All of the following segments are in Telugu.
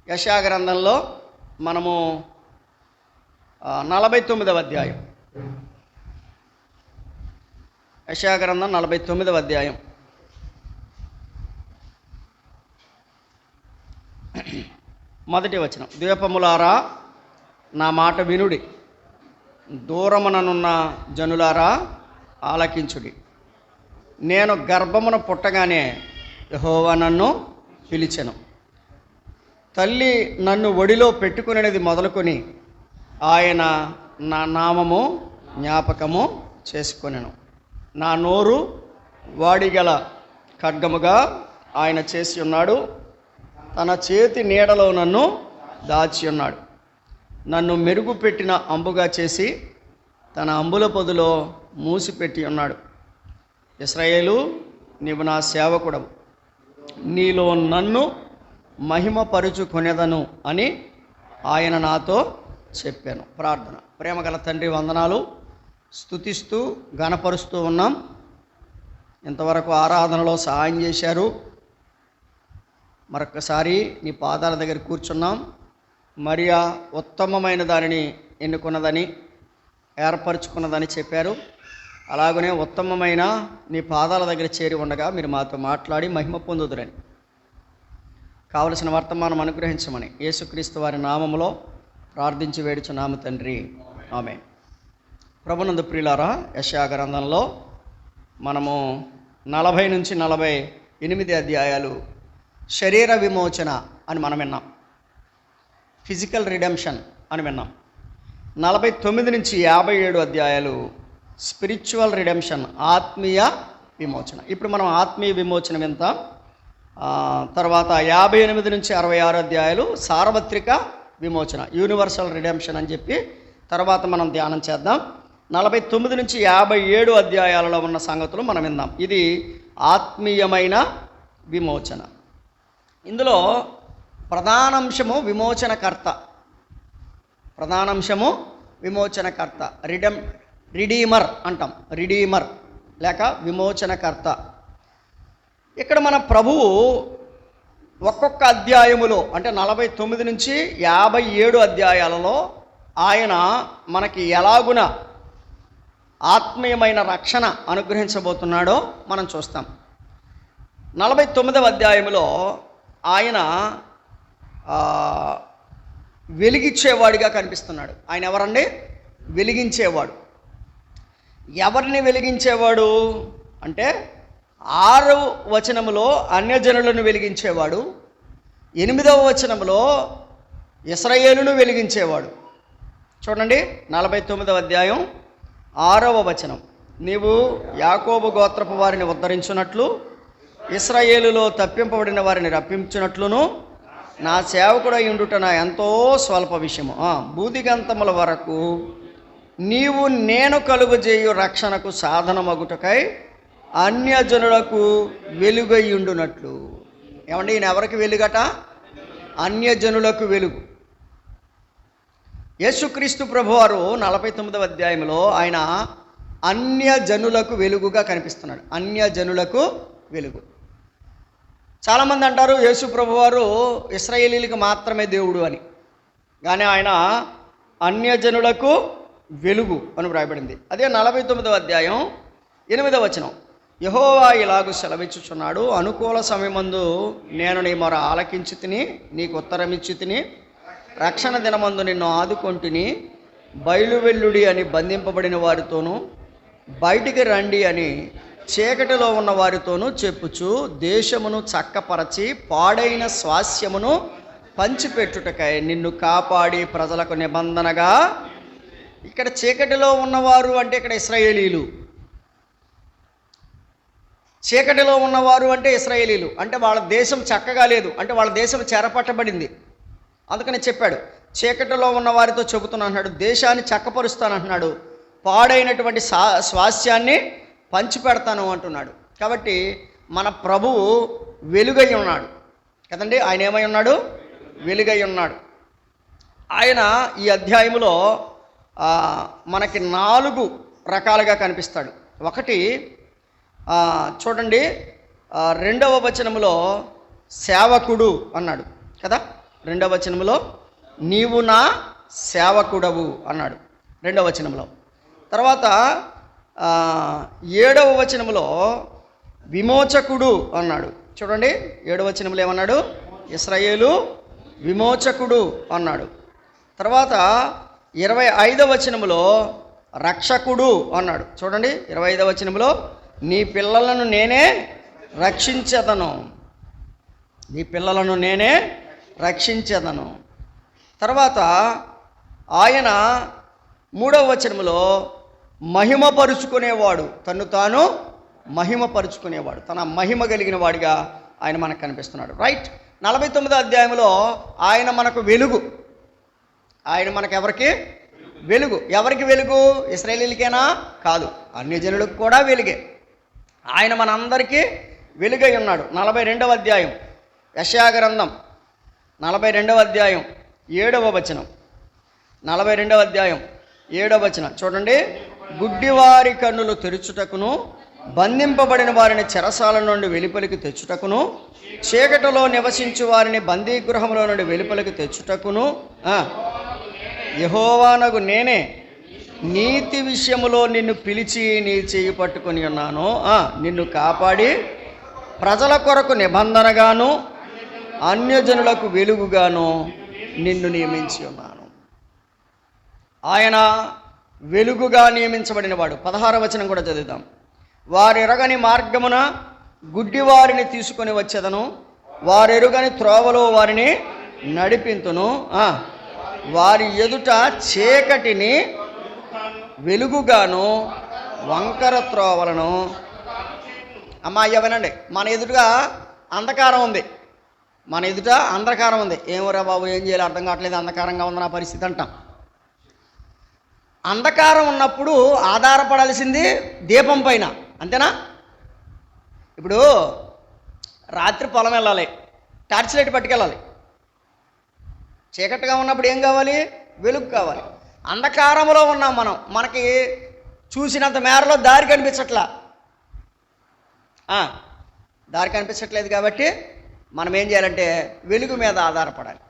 యెషయా గ్రంథంలో మనము 49వ అధ్యాయం, యెషయా గ్రంథం 49వ అధ్యాయం మొదటి వచనం. ద్వీపములారా నా మాట వినుడి, దూరముననున్న జనులారా ఆలకించుడి. నేను గర్భమున పుట్టగానే యెహోవా నన్ను పిలిచెను, తల్లి నన్ను ఒడిలో పెట్టుకునేది మొదలుకొని ఆయన నా నామము జ్ఞాపకము చేసుకొనెను. నా నోరు వాడిగల ఖడ్గముగా ఆయన చేసి ఉన్నాడు, తన చేతి నీడలో నన్ను దాచి ఉన్నాడు. నన్ను మెరుగుపెట్టిన అంబుగా చేసి తన అంబుల పొదిలో మూసిపెట్టి ఉన్నాడు. ఇశ్రాయేలు, నీవు నా సేవకుడవు, నీలో నన్ను మహిమపరుచుకొనేదను అని ఆయన నాతో చెప్పాను. ప్రార్థన. ప్రేమగల తండ్రి, వందనాలు. స్తుతిస్తూ ఘనపరుస్తూ ఉన్నాం. ఇంతవరకు ఆరాధనలో సహాయం చేశారు. మరొక్కసారి నీ పాదాల దగ్గర కూర్చున్నాం. మరియా ఉత్తమమైన దానిని ఎన్నుకున్నదని, ఏర్పరచుకున్నదని చెప్పారు. అలాగనే ఉత్తమమైన నీ పాదాల దగ్గర చేరి ఉండగా మీరు మాతో మాట్లాడి మహిమ పొందుదురని, కావలసిన వర్తమానం అనుగ్రహించమని యేసుక్రీస్తు వారి నామములో ప్రార్థించి వేడుచున్నాము తండ్రి, ఆమేన్. ప్రభునందు ప్రియులారా, యెషయా గ్రంథంలో మనము 40 నుంచి 48 అధ్యాయాలు శరీర విమోచన అని మనం విన్నాం, ఫిజికల్ రిడెంప్షన్ అని విన్నాం. 49 నుంచి 57 అధ్యాయాలు స్పిరిచువల్ రిడెంప్షన్, ఆత్మీయ విమోచన. ఇప్పుడు మనం ఆత్మీయ విమోచన వింటాం. తర్వాత 58 నుంచి 66 అధ్యాయాలు సార్వత్రిక విమోచన, యూనివర్సల్ రిడెంప్షన్ అని చెప్పి తర్వాత మనం ధ్యానం చేద్దాం. 49 నుంచి 57 అధ్యాయాలలో ఉన్న సంగతులు మనం విందాం. ఇది ఆత్మీయమైన విమోచన. ఇందులో ప్రధానాంశము విమోచనకర్త, ప్రధానాంశము విమోచనకర్త, రిడీమర్ అంటాం, రిడీమర్ లేక విమోచనకర్త. ఇక్కడ మన ప్రభువు ఒక్కొక్క అధ్యాయములో, అంటే 49 నుంచి 57 అధ్యాయాలలో ఆయన మనకి ఎలాగున ఆత్మీయమైన రక్షణ అనుగ్రహించబోతున్నాడో మనం చూస్తాం. 49వ అధ్యాయంలో ఆయన వెలిగించేవాడిగా కనిపిస్తున్నాడు. ఆయన ఎవరండి? వెలిగించేవాడు. ఎవరిని వెలిగించేవాడు అంటే 6వ వచనములో అన్యజనులను వెలిగించేవాడు, 8వ వచనములో ఇశ్రాయేలును వెలిగించేవాడు. చూడండి, 49వ అధ్యాయం 6వ వచనం. నీవు యాకోబు గోత్రపు వారిని ఉద్ధరించున్నట్లు, ఇశ్రాయేలులో తప్పింపబడిన వారిని రప్పించున్నట్లును, నా సేవకుడై ఉండుట నా ఎంతో స్వల్ప విషయము. బూదిగంతముల వరకు నీవు నేను కలుగజేయు రక్షణకు సాధనమగుటకై అన్యజనులకు వెలుగయ్యుండునట్లు. ఏమండి, ఈయన ఎవరికి వెలుగట? అన్యజనులకు వెలుగు. యేసుక్రీస్తు ప్రభువారు 49వ అధ్యాయంలో ఆయన అన్యజనులకు వెలుగుగా కనిపిస్తున్నాడు. అన్యజనులకు వెలుగు. చాలామంది అంటారు యేసు ప్రభువారు ఇశ్రాయేలీలకు మాత్రమే దేవుడు అని, కానీ ఆయన అన్యజనులకు వెలుగు అని వ్రాయబడింది. అదే 49వ అధ్యాయం 8వ వచనం. యెహోవా ఇలాగు సెలవిచ్చుచున్నాడు, అనుకూల సమయమందు నేను నీ మొర ఆలకించి తిని నీకు ఉత్తరమిచ్చి తిని, రక్షణ దినమందు నిన్ను ఆదుకొంటిని. బయలువెల్లుడి అని బంధింపబడిన వారితోనూ, బయటికి రండి అని చీకటిలో ఉన్న వారితోనూ చెప్పుచు, దేశమును చక్కపరచి పాడైన స్వాస్యమును పంచిపెట్టుటకై నిన్ను కాపాడి ప్రజలకు నిబంధనగా. ఇక్కడ చీకటిలో ఉన్నవారు అంటే ఇక్కడ ఇశ్రాయేలీలు. చీకటిలో ఉన్నవారు అంటే ఇశ్రాయేలీలు, అంటే వాళ్ళ దేశం చక్కగా లేదు, అంటే వాళ్ళ దేశం చెరపట్టబడింది. అందుకని చెప్పాడు, చీకటిలో ఉన్న వారితో చెబుతున్నాడు, దేశాన్ని చక్కపరుస్తానంటున్నాడు, పాడైనటువంటి స్వాస్యాన్ని పంచిపెడతాను అంటున్నాడు. కాబట్టి మన ప్రభువు వెలుగై ఉన్నాడు కదండి. ఆయన ఏమై ఉన్నాడు? వెలుగై ఉన్నాడు. ఆయన ఈ అధ్యాయంలో మనకి 4 రకాలుగా కనిపిస్తాడు. ఒకటి చూడండి, 2వ వచనములో సేవకుడు అన్నాడు కదా. రెండవ వచనంలో నీవు నా సేవకుడవు అన్నాడు రెండవ వచనంలో. తర్వాత 7వ వచనంలో విమోచకుడు అన్నాడు. చూడండి 7వ వచనంలో ఏమన్నాడు? ఇశ్రాయేలు విమోచకుడు అన్నాడు. తర్వాత 25వ వచనంలో రక్షకుడు అన్నాడు. చూడండి 25వ వచనంలో నీ పిల్లలను నేనే రక్షించెదను, నీ పిల్లలను నేనే రక్షించెదను. తర్వాత ఆయన 3వ వచనంలో మహిమపరుచుకునేవాడు, తన్ను తాను మహిమపరుచుకునేవాడు, తన మహిమ కలిగిన వాడిగా ఆయన మనకు కనిపిస్తున్నాడు. రైట్. 49వ అధ్యాయంలో ఆయన మనకు వెలుగు. ఆయన మనకు ఎవరికి వెలుగు? ఎవరికి వెలుగు? ఇశ్రాయేలీలకేనా? కాదు, అన్ని జనులకు కూడా వెలుగే. ఆయన మనందరికీ వెలుగై ఉన్నాడు. 42వ అధ్యాయం యెషయా గ్రంథం 42వ అధ్యాయం 7వ వచనం. 42వ అధ్యాయం 7వ వచనం చూడండి. గుడ్డివారి కన్నులు తెరుచుటకును, బంధింపబడిన వారిని చెరసాల నుండి వెలుపలికి తెచ్చుటకును, చీకటిలో నివసించు వారిని బందీగృహంలో నుండి వెలుపలికి తెచ్చుటకును యెహోవానగు నేనే నీతి విషయములో నిన్ను పిలిచి నీ చేయి పట్టుకొని ఉన్నాను, నిన్ను కాపాడి ప్రజల కొరకు నిబంధనగాను అన్యజనులకు వెలుగుగాను నిన్ను నియమించి ఉన్నాను. ఆయన వెలుగుగా నియమించబడినవాడు. 16వ వచనం కూడా చదువుదాం. వారెరగని మార్గమున గుడ్డివారిని తీసుకొని వచ్చేదను, వారెరుగని త్రోవలో వారిని నడిపింతును, వారి ఎదుట చీకటిని వెలుగుగాను వంకర త్రోవలను. అమ్మాయి వినండి, మన ఎదుటగా అంధకారం ఉంది, మన ఎదుట అంధకారం ఉంది. ఏమోరా బాబు ఏం చేయాలి అర్థం కావట్లేదు, అంధకారంగా ఉంది నా పరిస్థితి అంటాం. అంధకారం ఉన్నప్పుడు ఆధారపడాల్సింది దీపం పైన, అంతేనా? ఇప్పుడు రాత్రి పొలం వెళ్ళాలి, టార్చ్ లైట్ పట్టుకెళ్ళాలి. చీకటిగా ఉన్నప్పుడు ఏం కావాలి? వెలుగు కావాలి. అంధకారంలో ఉన్నాం మనం, మనకి చూసినంత మేరలో దారి కనిపించట్లా, దారి కనిపించట్లేదు. కాబట్టి మనం ఏం చేయాలంటే వెలుగు మీద ఆధారపడాలి,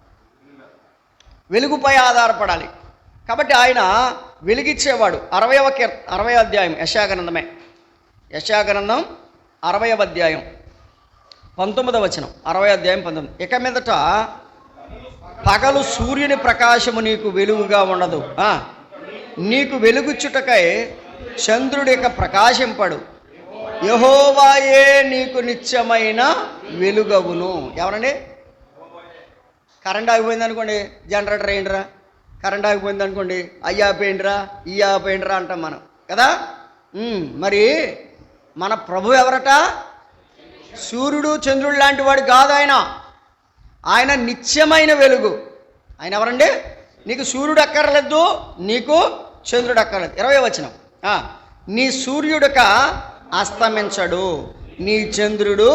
వెలుగుపై ఆధారపడాలి. కాబట్టి ఆయన వెలిగిచ్చేవాడు. 60వ అధ్యాయం యెషయా గ్రంథమే, యెషయా గ్రంథం 60వ అధ్యాయం 19వ వచనం. 60వ అధ్యాయం 19. ఇక మీదట పగలు సూర్యుని ప్రకాశము నీకు వెలుగుగా ఉండదు, నీకు వెలుగుచ్చుటకై చంద్రుడి యొక్క ప్రకాశింపడు, యెహోవాయే నీకు నిత్యమైన వెలుగవును. ఎవరండి? కరెంట్ ఆగిపోయింది అనుకోండి, జనరేటర్ వేయండిరా. కరెంట్ ఆగిపోయింది అనుకోండి, అయ్యా ఆపేయండిరా, ఈ ఆపేయండిరా అంటాం మనం కదా. మరి మన ప్రభు ఎవరట? సూర్యుడు చంద్రుడు లాంటి వాడు కాదు ఆయన. ఆయన నిత్యమైన వెలుగు. ఆయన ఎవరండి? నీకు సూర్యుడు అక్కర్లేదు, నీకు చంద్రుడు అక్కర్లేదు. 20వ వచనం. నీ సూర్యుడుక అస్తమించడు, నీ చంద్రుడు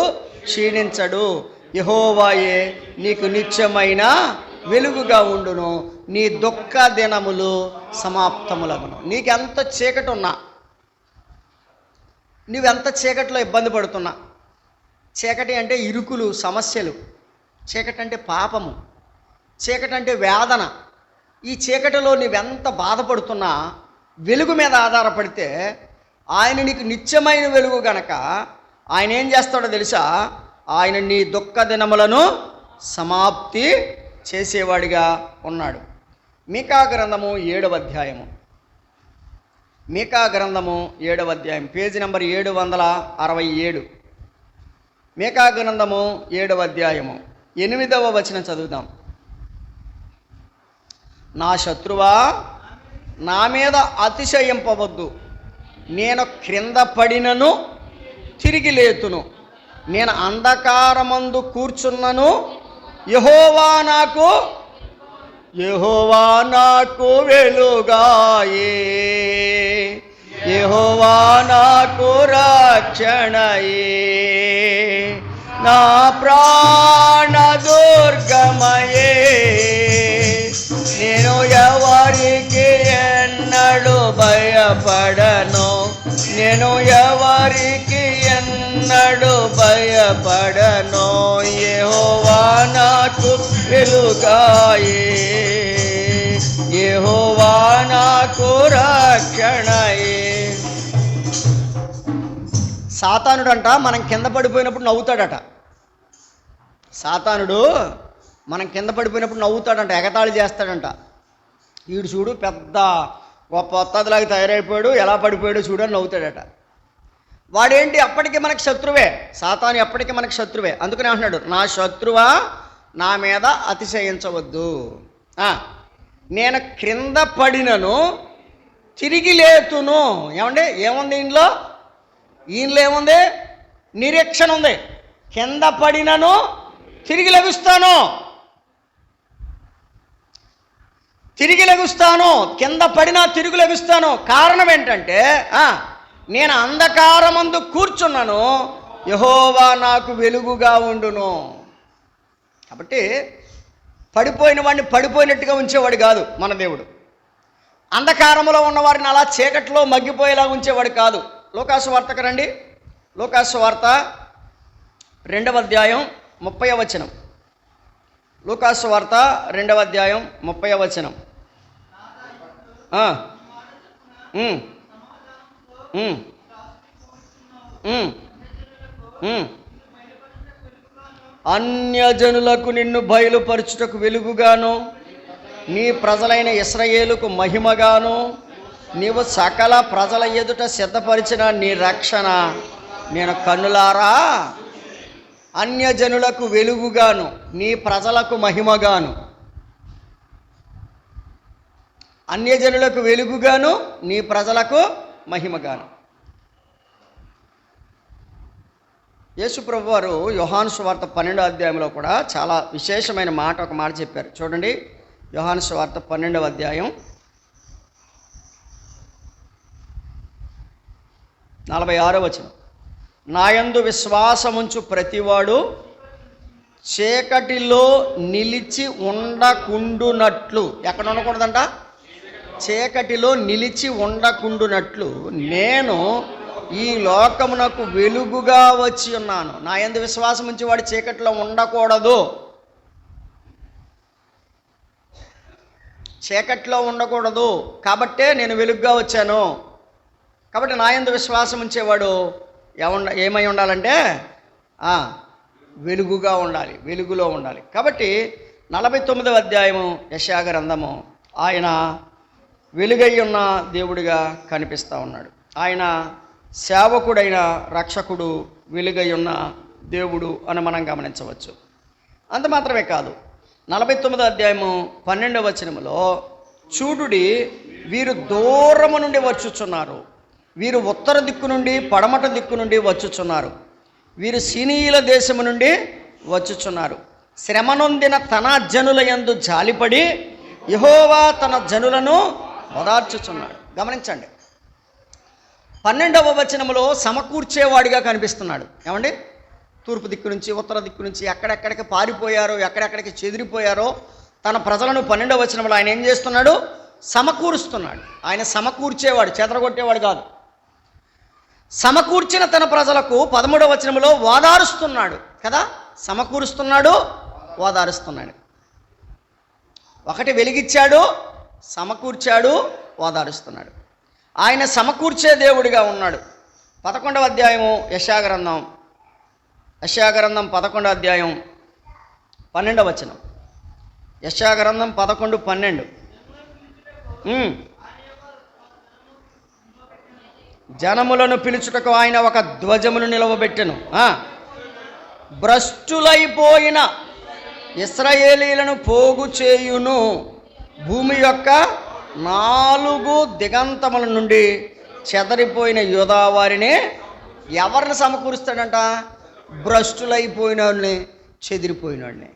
క్షీణించడు, యెహోవాయే నీకు నిత్యమైన వెలుగుగా ఉండును, నీ దుఃఖ దినములు సమాప్తములగును. నీకెంత చీకటి ఉన్నా, నువ్వెంత చీకటిలో ఇబ్బంది పడుతున్నా, చీకటి అంటే ఇరుకులు, సమస్యలు, చీకటి అంటే పాపము, చీకటి అంటే వేదన, ఈ చీకటిలో నువ్వెంత బాధపడుతున్నా వెలుగు మీద ఆధారపడితే ఆయన నీకు నిత్యమైన వెలుగు గనక ఆయన ఏం చేస్తాడో తెలుసా? ఆయన నీ దుఃఖ దినములను సమాప్తి చేసేవాడిగా ఉన్నాడు. మీకా గ్రంథము 7వ అధ్యాయము, మీకా గ్రంథము 7వ అధ్యాయం, పేజీ నెంబర్ 767. మీకా గ్రంథము 7వ అధ్యాయము 8వ వచనం చదువుదాం. నా శత్రువా, నా మీద అతిశయింపవద్దు, నేను క్రింద పడినను తిరిగి లేతును, నేను అంధకారమందు కూర్చున్నను, యెహోవా నాకు వెలుగాయే, యెహోవా నాకు రక్షణయే, నా ప్రాణ దుర్గమయే, నేను ఎవరికి ఎన్నడూ భయపడను, నేను ఎవరికి ఎన్నడూ భయపడను, యెహోవా నాకు వెలుగాయే, యెహోవా నాకు రక్షణయే. సాతానుడంట మనం కింద పడిపోయినప్పుడు నవ్వుతాడట. సాతానుడు మనం కింద పడిపోయినప్పుడు నవ్వుతాడంట, ఎగతాళి చేస్తాడంట. వీడు చూడు పెద్ద గొప్ప ఒత్తదిలాగా తయారైపోయాడు, ఎలా పడిపోయాడు చూడు అని నవ్వుతాడట. వాడేంటి అప్పటికే మనకి శత్రువే, సాతాను ఎప్పటికీ మనకి శత్రువే. అందుకనే అంటున్నాడు, నా శత్రువా నా మీద అతిశయించవద్దు. నేను క్రింద పడినను తిరిగి లేతును. ఏమండి ఏముంది ఈయనలో? ఈయనలో ఏముంది? నిరీక్షణ ఉంది. కింద పడినను తిరిగి లెగుస్తాను, తిరిగి లెగుస్తాను, కింద పడినా తిరిగి లెగుస్తాను. కారణం ఏంటంటే నేను అంధకారమందు కూర్చున్నాను, యెహోవా నాకు వెలుగుగా ఉండును. కాబట్టి పడిపోయిన వాడిని పడిపోయినట్టుగా ఉంచేవాడు కాదు మన దేవుడు. అంధకారంలో ఉన్నవారిని అలా చీకట్లో మగ్గిపోయేలా ఉంచేవాడు కాదు. లూకాసు వార్తకు రండి. లూకాసు వార్త 2వ అధ్యాయం 30వ వచనం. లూకాసు వార్త 2వ అధ్యాయం 30వ వచనం. అన్యజనులకు నిన్ను బయలుపరచుటకు వెలుగుగాను, నీ ప్రజలైన ఇశ్రాయేలుకు మహిమగాను, నీవు సకల ప్రజల ఎదుట సిద్ధపరిచిన నీ రక్షణ నేను కన్నులారా. అన్యజనులకు వెలుగుగాను, నీ ప్రజలకు మహిమగాను. అన్యజనులకు వెలుగుగాను, నీ ప్రజలకు మహిమగాను. యేసు ప్రభు వారు యోహాను సువార్త 12వ అధ్యాయంలో కూడా చాలా విశేషమైన మాట, ఒక మాట చెప్పారు. చూడండి, యోహాను సువార్త 12వ అధ్యాయం 46వ వచనం. నాయందు విశ్వాసముంచు ప్రతివాడు చీకటిలో నిలిచి ఉండకుండునట్లు. ఎక్కడ ఉండకూడదంట? చీకటిలో నిలిచి ఉండకుండునట్లు నేను ఈ లోకమునకు వెలుగుగా వచ్చి ఉన్నాను. నా యందు విశ్వాసం ఉంచి వాడు చీకటిలో ఉండకూడదు, చీకటిలో ఉండకూడదు. కాబట్టే నేను వెలుగుగా వచ్చాను. కాబట్టి నా యందు విశ్వాసం ఉంచేవాడు ఏమై ఉండాలంటే వెలుగుగా ఉండాలి, వెలుగులో ఉండాలి. కాబట్టి 49వ అధ్యాయము యెషయా గ్రంథము, ఆయన వెలుగై ఉన్న దేవుడిగా కనిపిస్తూ ఉన్నాడు. ఆయన సేవకుడైన రక్షకుడు, వెలుగై ఉన్న దేవుడు అని మనం గమనించవచ్చు. అంత మాత్రమే కాదు, 49వ అధ్యాయము 12వ వచనములో చూడుడి, వీరు దూరము నుండి వచ్చుచున్నారు, వీరు ఉత్తర దిక్కు నుండి పడమట దిక్కు నుండి వచ్చుచున్నారు, వీరు సినీయుల దేశము నుండి వచ్చుచున్నారు. శ్రమనొందిన తన జనుల యందు జాలిపడి యెహోవా తన జనులను ఓదార్చుచున్నాడు. గమనించండి, 12వ వచనములో సమకూర్చేవాడిగా కనిపిస్తున్నాడు. ఏమండి, తూర్పు దిక్కు నుంచి ఉత్తర దిక్కు నుంచి ఎక్కడెక్కడికి పారిపోయారో, ఎక్కడెక్కడికి చెదిరిపోయారో తన ప్రజలను 12వ వచనంలో ఆయన ఏం చేస్తున్నాడు? సమకూరుస్తున్నాడు. ఆయన సమకూర్చేవాడు, చెదరగొట్టేవాడు కాదు. సమకూర్చిన తన ప్రజలకు 13వ వచనంలో ఓదారుస్తున్నాడు కదా. సమకూరుస్తున్నాడు, ఓదారుస్తున్నాడు. ఒకటి వెలిగిచ్చాడు, సమకూర్చాడు, ఓదారుస్తున్నాడు. ఆయన సమకూర్చే దేవుడిగా ఉన్నాడు. 11వ అధ్యాయము యెషయా గ్రంథం 11వ అధ్యాయం 12వ వచనం. యెషయా గ్రంథం 11:12. జనములను పిలుచుటకు ఆయన ఒక ధ్వజమును నిలవబెట్టెను. భ్రష్టులైపోయిన ఇశ్రాయేలీలను పోగు చేయును. భూమి యొక్క 4 దిగంతముల నుండి చెదరిపోయిన యూదా వారిని ఎవరిని సమకూరుస్తాడంట? భ్రష్టులైపోయిన వాడిని, చెదిరిపోయిన వాడిని.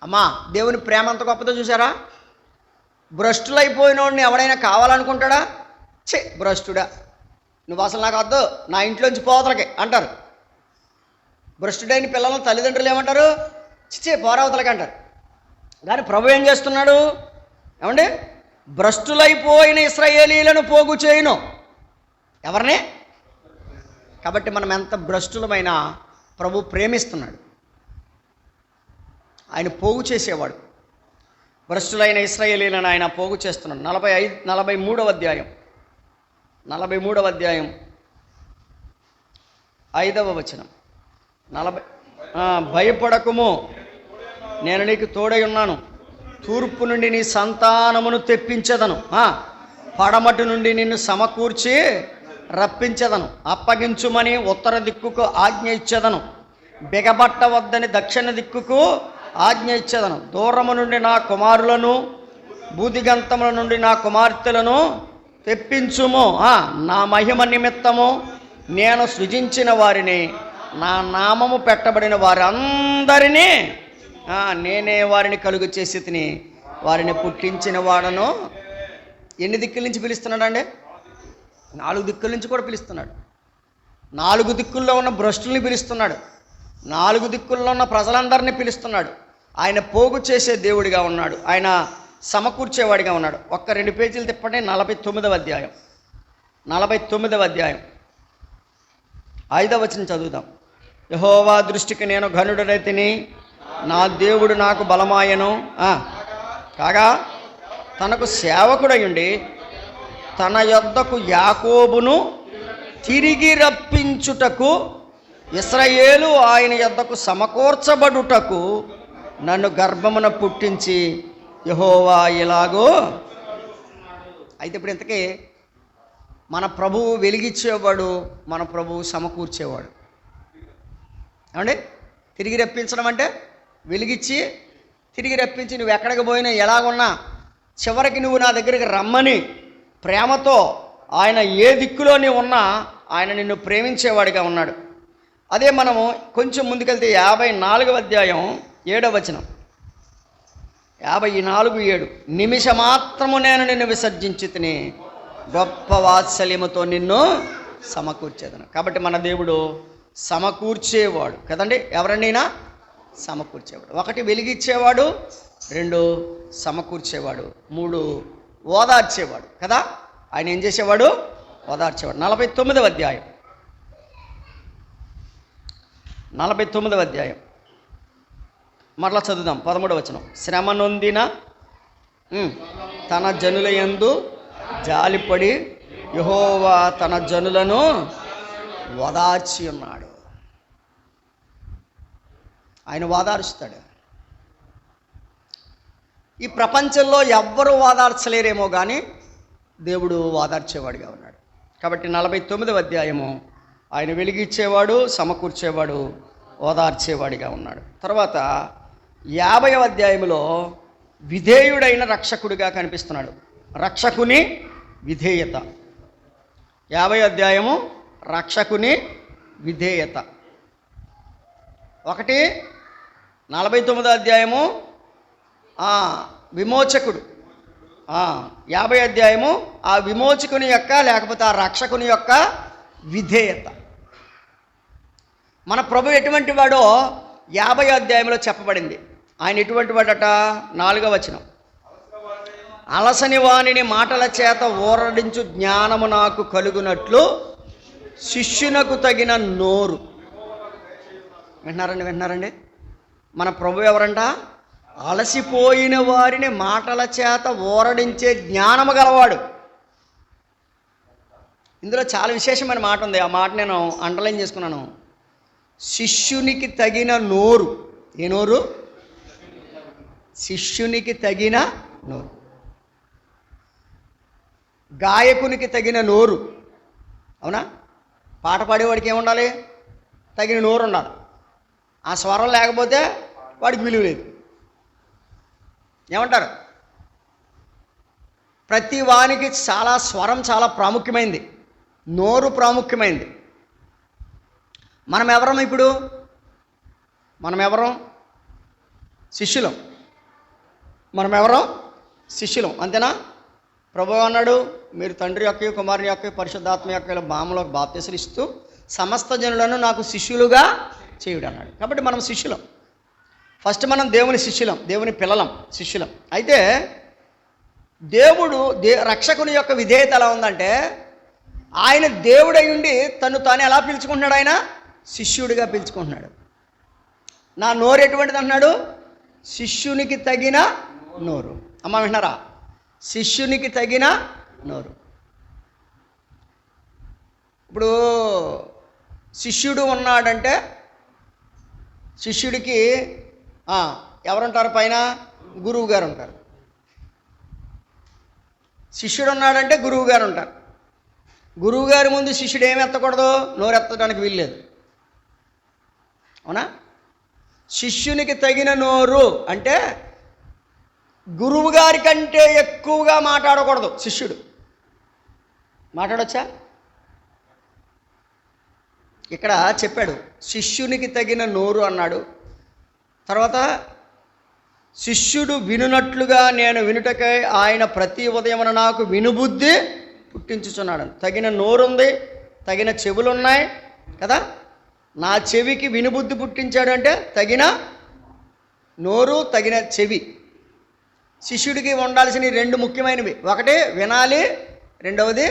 అమ్మా, దేవుని ప్రేమ అంత గొప్పదో చూసారా? భ్రష్టులైపోయిన వాడిని ఎవడైనా కావాలనుకుంటాడా? భ్రష్టుడా, నువ్వు అసలు నాకు వద్దు, నా ఇంట్లోంచి పోతలకి అంటారు. భ్రష్టుడైన పిల్లలను తల్లిదండ్రులు ఏమంటారు? పోరావతలకి అంటారు. కానీ ప్రభు ఏం చేస్తున్నాడు? ఏమండి, భ్రష్టులైపోయిన ఇశ్రాయేలీలను పోగు చేయును. ఎవరిని? కాబట్టి మనం ఎంత భ్రష్టులమైనా ప్రభు ప్రేమిస్తున్నాడు. ఆయన పోగు చేసేవాడు. భ్రష్టులైన ఇశ్రాయేలీయులను ఆయన పోగు చేస్తున్నాడు. 43వ అధ్యాయం 5వ వచనం. భయపడకుము, నేను నీకు తోడై ఉన్నాను. తూర్పు నుండి నీ సంతానమును తెప్పించదను, పడమటి నుండి నిన్ను సమకూర్చి రప్పించదను. అప్పగించుమని ఉత్తర దిక్కుకు ఆజ్ఞ ఇచ్చేదను, బిగబట్ట వద్దని దక్షిణ దిక్కుకు ఆజ్ఞ ఇచ్చేదను. దూరము నుండి నా కుమారులను, బూదిగంతముల నుండి నా కుమార్తెలను తెప్పించుము. నా మహిమ నిమిత్తము నేను సృజించిన వారిని, నా నామము పెట్టబడిన వారందరినీ నేనే వారిని కలుగు చేసి తిని వారిని పుట్టించిన వాడను. ఎన్ని దిక్కుల నుంచి పిలుస్తున్నాడండి? 4 దిక్కుల నుంచి కూడా పిలుస్తున్నాడు. 4 దిక్కుల్లో ఉన్న భ్రష్టుల్ని పిలుస్తున్నాడు. 4 దిక్కుల్లో ఉన్న ప్రజలందరినీ పిలుస్తున్నాడు. ఆయన పోగు చేసే దేవుడిగా ఉన్నాడు. ఆయన సమకూర్చేవాడిగా ఉన్నాడు. 2 పేజీలు తిప్పండి. 49వ అధ్యాయం 5వ వచనం చదువుదాం. యెహోవా దృష్టికి నేను ఘనుడనైతిని, నా దేవుడు నాకు బలమాయను. కాగా తనకు సేవకుడయుండి తన యొద్దకు యాకోబును తిరిగి రప్పించుటకు, ఇశ్రాయేలు ఆయన యొద్దకు సమకూర్చబడుటకు నన్ను గర్భమున పుట్టించి యెహోవా ఇలాగో. అయితే ఇప్పుడు ఇంతకీ మన ప్రభువు వెలిగించేవాడు, మన ప్రభువు సమకూర్చేవాడు. ఏమండి? తిరిగి రప్పించడం అంటే వెలిగించి తిరిగి రప్పించి, నువ్వు ఎక్కడికి పోయినా ఎలాగున్నా చివరికి నువ్వు నా దగ్గరికి రమ్మని ప్రేమతో ఆయన ఏ దిక్కులో నీవు ఉన్నా ఆయన నిన్ను ప్రేమించేవాడిగా ఉన్నాడు. అదే మనము కొంచెం ముందుకెళ్తే 54వ అధ్యాయం 7వ వచనం. 54:7. నిమిషమాత్రము నేను నిన్ను విసర్జించి తిని గొప్ప వాత్సల్యముతో నిన్ను సమకూర్చేదను. కాబట్టి మన దేవుడు సమకూర్చేవాడు కదండి. ఎవరన్నైనా సమకూర్చేవాడు. 1 వెలిగించేవాడు, 2 సమకూర్చేవాడు, 3 ఓదార్చేవాడు కదా. ఆయన ఏం చేసేవాడు? ఓదార్చేవాడు. 49వ అధ్యాయం 49వ అధ్యాయం మరలా చదువుదాం. 13వ వచనం. శ్రమ నొందిన తన జనుల యందు జాలిపడి యెహోవా తన జనులను ఓదార్చి ఉన్నాడు. ఆయన ఓదార్చుతాడు. ఈ ప్రపంచంలో ఎవ్వరూ ఓదార్చలేరేమో కానీ దేవుడు ఓదార్చేవాడిగా ఉన్నాడు. కాబట్టి 49వ అధ్యాయము ఆయన వెలిగించేవాడు, సమకూర్చేవాడు, ఓదార్చేవాడిగా ఉన్నాడు. తర్వాత 50వ అధ్యాయంలో విధేయుడైన రక్షకుడిగా కనిపిస్తున్నాడు. రక్షకుని విధేయత. 50వ అధ్యాయము రక్షకుని విధేయత. 49వ అధ్యాయము విమోచకుడు. 50వ అధ్యాయము ఆ విమోచకుని యొక్క లేకపోతే ఆ రక్షకుని యొక్క విధేయత. మన ప్రభు ఎటువంటి వాడో 50వ అధ్యాయంలో చెప్పబడింది. ఆయన ఎటువంటి వాడట? 4వ వచనం. అలసని వానిని మాటల చేత ఊరడించు జ్ఞానము నాకు కలుగునట్లు శిష్యునకు తగిన నోరు. విన్నారండి? మన ప్రభు ఎవరంట? అలసిపోయిన వారిని మాటల చేత ఊరడించే జ్ఞానము గలవాడు. ఇందులో చాలా విశేషమైన మాట ఉంది. ఆ మాట నేను అండర్లైన్ చేసుకున్నాను. శిష్యునికి తగిన నోరు. ఏ నోరు? శిష్యునికి తగిన నోరు. గాయకునికి తగిన నోరు. అవునా? పాట పాడేవాడికి ఏముండాలి? తగిన నోరు ఉండాలి. ఆ స్వరం లేకపోతే వాడికి విలువ లేదు. ఏమంటారు? ప్రతి వానికి స్వరం చాలా ప్రాముఖ్యమైంది, నోరు ప్రాముఖ్యమైంది. మనం ఎవరం ఇప్పుడు? మనం ఎవరం? శిష్యులం. మనం ఎవరం? శిష్యులం. అంతేనా? ప్రభువు అన్నాడు, మీరు తండ్రి యొక్క కుమారుని యొక్క పరిశుద్ధాత్మ యొక్క బామలకు బాప్తిస్మలు ఇస్తూ సమస్త జనులను నాకు శిష్యులుగా చేయుడు అన్నాడు. కాబట్టి మనం శిష్యులం. ఫస్ట్ మనం దేవుని శిష్యులం, దేవుని పిల్లలం, శిష్యులం. అయితే దేవుడు రక్షకుని యొక్క విధేయత ఎలా ఉందంటే, ఆయన దేవుడై ఉండి తను తాను ఎలా పిలుచుకుంటున్నాడు? ఆయన శిష్యుడిగా పిలుచుకుంటున్నాడు. నా నోరు ఎటువంటిది అంటున్నాడు? శిష్యునికి తగిన నోరు. అమ్మ విన్నారా? శిష్యునికి తగిన నోరు. ఇప్పుడు శిష్యుడు ఉన్నాడంటే శిష్యుడికి ఎవరుంటారు? పైన గురువు గారు ఉంటారు. శిష్యుడు ఉన్నాడంటే గురువు గారు ఉంటారు. గురువు గారి ముందు శిష్యుడు ఏమి ఎత్తకూడదు? నోరెత్తడానికి వీల్లేదు. అవునా? శిష్యునికి తగిన నోరు అంటే గురువు గారి కంటే ఎక్కువగా మాట్లాడకూడదు శిష్యుడు. మాట్లాడొచ్చా? ఇక్కడ చెప్పాడు శిష్యునికి తగిన నోరు అన్నాడు. తర్వాత శిష్యుడు వినునట్లుగా నేను వినుటకై ఆయన ప్రతి ఉదయమున నాకు వినుబుద్ధి పుట్టించుచున్నాడు. తగిన నోరుంది, తగిన చెవులున్నాయి కదా. నా చెవికి వినుబుద్ధి పుట్టించాడు అంటే తగిన నోరు, తగిన చెవి. శిష్యుడికి ఉండాల్సిన రెండు ముఖ్యమైనవి. ఒకటి వినాలి, రెండవది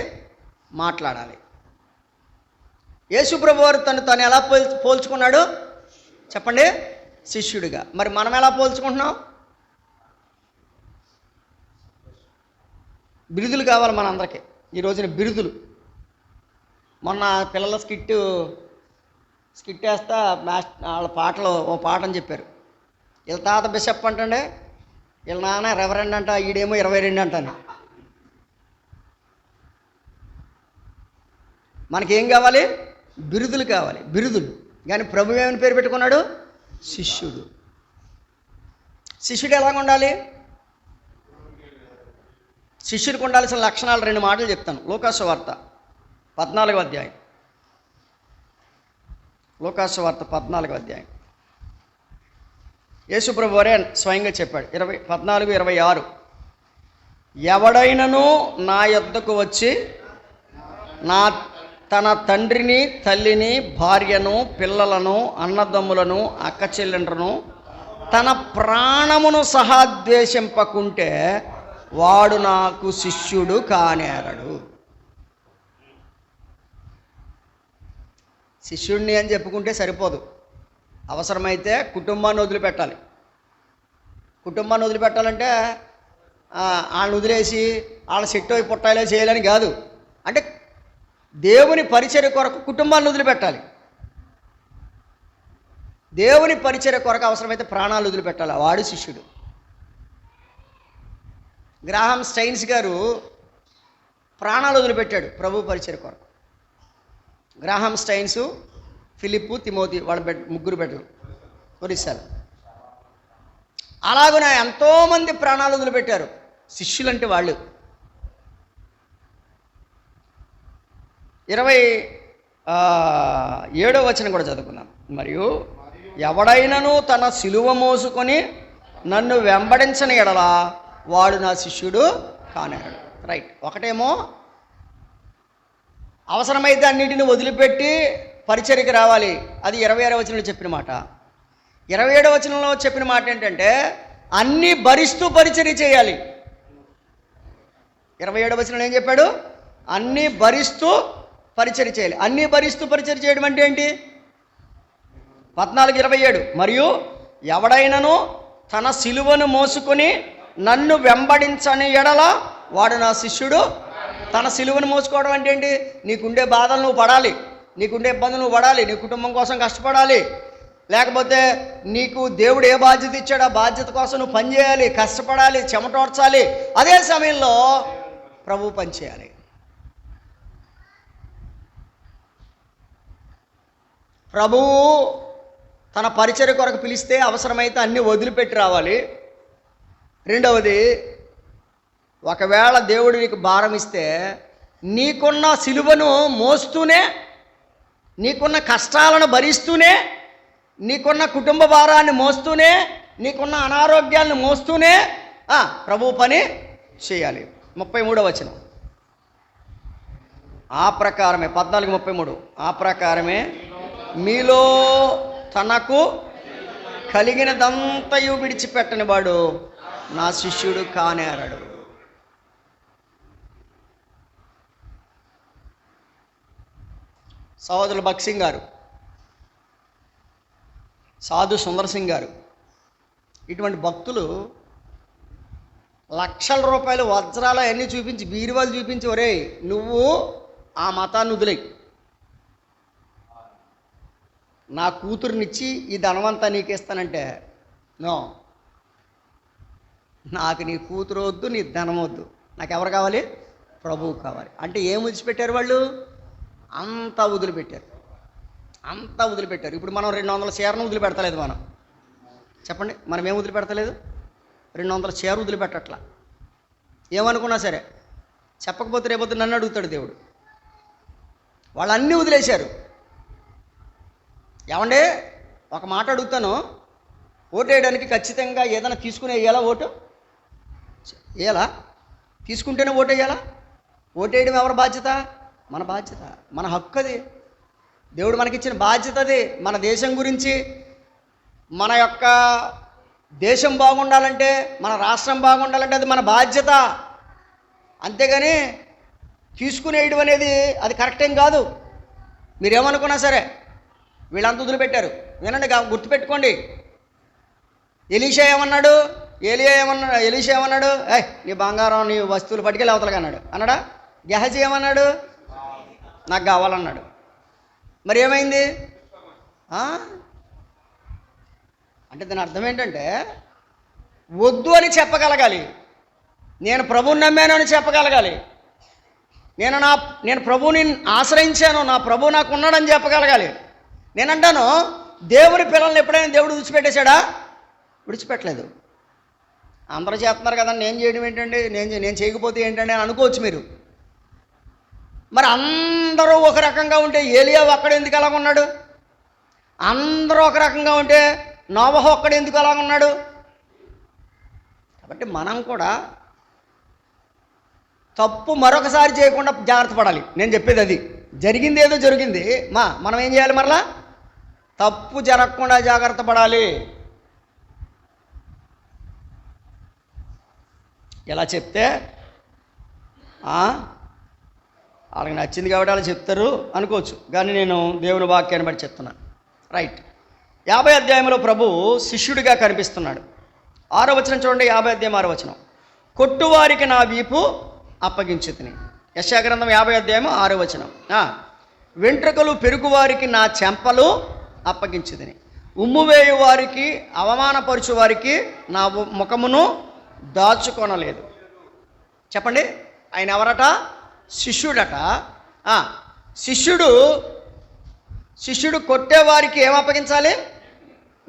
మాట్లాడాలి. యేసుప్రభు వారు తను ఎలా పోల్చుకున్నాడు చెప్పండి? శిష్యుడిగా. మరి మనం ఎలా పోల్చుకుంటున్నాం? బిరుదులు కావాలి మనందరికీ ఈ రోజున, బిరుదులు. మొన్న పిల్లల స్కిట్ వేస్తా వాళ్ళ పాటలో ఓ పాటని చెప్పారు. వీళ్ళ తాత బిషప్ అంటండే, వీళ్ళ నాన్న రెవరెండ్ అంట, ఈడేమో 22 అంటాను. మనకేం కావాలి? బిరుదులు కావాలి, బిరుదులు. కానీ ప్రభు ఏమని పేరు పెట్టుకున్నాడు? శిష్యుడు. శిష్యుడు ఎలాగ ఉండాలి? శిష్యుడికి ఉండాల్సిన లక్షణాలు 2 మాటలు చెప్తాను. లూకాసు వార్త 14వ అధ్యాయం. లూకాసు వార్త 14వ అధ్యాయం. యేసుప్రభు వారే స్వయంగా చెప్పాడు. 14:26 ఎవడైనను నా యొద్దకు వచ్చి తన తండ్రిని, తల్లిని, భార్యను, పిల్లలను, అన్నదమ్ములను, అక్క చెల్లెండ్రను, తన ప్రాణమును సహా ద్వేషింపకుంటే వాడు నాకు శిష్యుడు కానేరడు. శిష్యుడిని అని చెప్పుకుంటే సరిపోదు. అవసరమైతే కుటుంబాన్ని వదిలిపెట్టాలి. కుటుంబాన్ని వదిలిపెట్టాలంటే వాళ్ళని వదిలేసి వాళ్ళ చెట్టు పుట్టాయిలో చేయాలని కాదు. అంటే దేవుని పరిచర్య కొరకు కుటుంబాన్ని వదిలిపెట్టాలి. దేవుని పరిచర్య కొరకు అవసరమైతే ప్రాణాలు వదిలిపెట్టాలి. వాడు శిష్యుడు. గ్రాహం స్టైన్స్ గారు ప్రాణాలు వదిలిపెట్టాడు ప్రభు పరిచర్య కొరకు. గ్రాహం స్టైన్స్, ఫిలిప్పు, తిమోతి, వాళ్ళ ముగ్గురు బిడ్డలు ఒరిస్సాలు. అలాగున ఎంతోమంది ప్రాణాలు వదిలిపెట్టారు శిష్యులంటే వాళ్ళు. 27వ వచనం కూడా చదువుకున్నాం. మరియు ఎవడైనను తన సిలువ మోసుకొని నన్ను వెంబడించని ఎడల వాడు నా శిష్యుడు కానేరడు. రైట్. ఒకటేమో అవసరమైతే అన్నిటిని వదిలిపెట్టి పరిచర్యకి రావాలి. అది 26వ వచనంలో చెప్పిన మాట. 27వ వచనంలో చెప్పిన మాట ఏంటంటే అన్నీ భరిస్తూ పరిచర్య చేయాలి. 27వ వచనంలో ఏం చెప్పాడు? అన్నీ భరిస్తూ పరిచర్య చేయాలి. అన్నీ భరిస్తూ పరిచర్య చేయడం అంటే ఏంటి? 14:27 మరియు ఎవడైనను తన సిలువను మోసుకొని నన్ను వెంబడించని ఎడల వాడు నా శిష్యుడు. తన సిలువను మోసుకోవడం అంటే ఏంటి? నీకుండే బాధలు నువ్వు పడాలి, నీకుండే ఇబ్బందులు నువ్వు పడాలి, నీ కుటుంబం కోసం కష్టపడాలి. లేకపోతే నీకు దేవుడు ఏ బాధ్యత ఇచ్చాడో ఆ బాధ్యత కోసం నువ్వు పనిచేయాలి, కష్టపడాలి, చెమటోడ్చాలి. అదే సమయంలో ప్రభు పనిచేయాలి. ప్రభువు తన పరిచర్య కొరకు పిలిస్తే అవసరమైతే అన్నీ వదిలిపెట్టి రావాలి. రెండవది, ఒకవేళ దేవుడు నీకు భారం ఇస్తే నీకున్న సిలువను మోస్తూనే, నీకున్న కష్టాలను భరిస్తూనే, నీకున్న కుటుంబ భారాన్ని మోస్తూనే, నీకున్న అనారోగ్యాలను మోస్తూనే ప్రభు పని చేయాలి. 33వ వచనం. ఆ ప్రకారమే 14:33 ఆ ప్రకారమే మీలో తనకు కలిగినదంతయు విడిచిపెట్టని వాడు నా శిష్యుడు కానేరడు. సహోదరులు భగత్ సింగ్ గారు, సాధు సుందర్ సింగ్ గారు ఇటువంటి భక్తులు లక్షల రూపాయలు వజ్రాలు అవన్నీ చూపించి బీరువాలు చూపించి, ఒరే నువ్వు ఆ మతాన్ని వదిలేయి, నా కూతురునిచ్చి ఈ ధనవంతా నీకు ఇస్తానంటే, నో, నాకు నీ కూతురు వద్దు, నీ ధనం వద్దు, నాకు ఎవరు కావాలి? ప్రభువు కావాలి. అంటే ఏం వదిలిపెట్టారు వాళ్ళు? అంతా వదిలిపెట్టారు, అంతా వదిలిపెట్టారు. ఇప్పుడు మనం 200 చీరను వదిలిపెడతలేదు. మనం చెప్పండి, మనం ఏం వదిలిపెడతలేదు? 200 చీర వదిలిపెట్టట్లా. ఏమనుకున్నా సరే, చెప్పకపోతే రేపొద్దు నన్ను అడుగుతాడు దేవుడు. వాళ్ళు అన్నీ వదిలేశారు. ఏమంటే ఒక మాట అడుగుతాను, ఓటు వేయడానికి ఖచ్చితంగా ఏదైనా తీసుకుని వేయాలా? ఓటు వేయాలా? తీసుకుంటేనే ఓటు వేయాలా? ఓటు వేయడం ఎవరి బాధ్యత? మన బాధ్యత, మన హక్కు అది. దేవుడు మనకిచ్చిన బాధ్యత అది. మన దేశం గురించి, మన యొక్క దేశం బాగుండాలంటే, మన రాష్ట్రం బాగుండాలంటే అది మన బాధ్యత. అంతేగాని తీసుకునేయడం అనేది అది కరెక్ట్ ఏం కాదు. మీరేమనుకున్నా సరే వీళ్ళంతా వదిలిపెట్టారు. వినండి, గుర్తుపెట్టుకోండి. ఎలీషా ఏమన్నాడు? ఎలీషా ఏమన్నాడు? నీ బంగారం, నీ వస్తువులు పట్టుకెళ్ళి అవతలగా అన్నాడా? గెహజీ ఏమన్నాడు? నాకు కావాలన్నాడు. మరి ఏమైంది? అంటే దాని అర్థం ఏంటంటే, వద్దు అని చెప్పగలగాలి, నేను ప్రభువుని నమ్మాను అని చెప్పగలగాలి, నేను ప్రభువుని ఆశ్రయించాను, నా ప్రభువు నాకు ఉన్నాడని చెప్పగలగాలి. నేనంటాను, దేవుని పిల్లల్ని ఎప్పుడైనా దేవుడు విడిచిపెట్టేశాడా? విడిచిపెట్టలేదు. అందరూ చేస్తున్నారు కదండి, నేను చేయడం ఏంటండి, నేను చేయకపోతే ఏంటండి అని అనుకోవచ్చు మీరు. మరి అందరూ ఒక రకంగా ఉంటే ఏలియా ఒక్కడ ఎందుకు అలాగ ఉన్నాడు? అందరూ ఒక రకంగా ఉంటే నోవహు ఒక్కడ ఎందుకు అలాగ ఉన్నాడు? కాబట్టి మనం కూడా తప్పు మరొకసారి చేయకుండా జాగ్రత్త పడాలి. నేను చెప్పేది అది. జరిగింది ఏదో జరిగింది, మనం ఏం చేయాలి? మరలా తప్పు జరగకుండా జాగ్రత్త పడాలి. ఎలా చెప్తే వాళ్ళకి నచ్చింది కాబట్టి వాళ్ళు చెప్తారు అనుకోవచ్చు, కానీ నేను దేవుని వాక్యాన్ని బట్టి చెప్తున్నాను. రైట్. 50 అధ్యాయంలో ప్రభు శిష్యుడిగా కనిపిస్తున్నాడు. 6వ వచనం చూడండి. 50 అధ్యాయం 6వ వచనం. కొట్టువారికి నా వీపు అప్పగించుతిని. యెషయా గ్రంథం 50 అధ్యాయం 6వ వచనం. వెంట్రుకలు పెరుగువారికి నా చెంపలు అప్పగించుతిని. ఉమ్మువేయు వారికి, అవమానపరచు వారికి నా ముఖమును దాచుకొనలేదు. చెప్పండి, ఆయన ఎవరట? శిష్యుడట. శిష్యుడు కొట్టేవారికి ఏం అప్పగించాలి?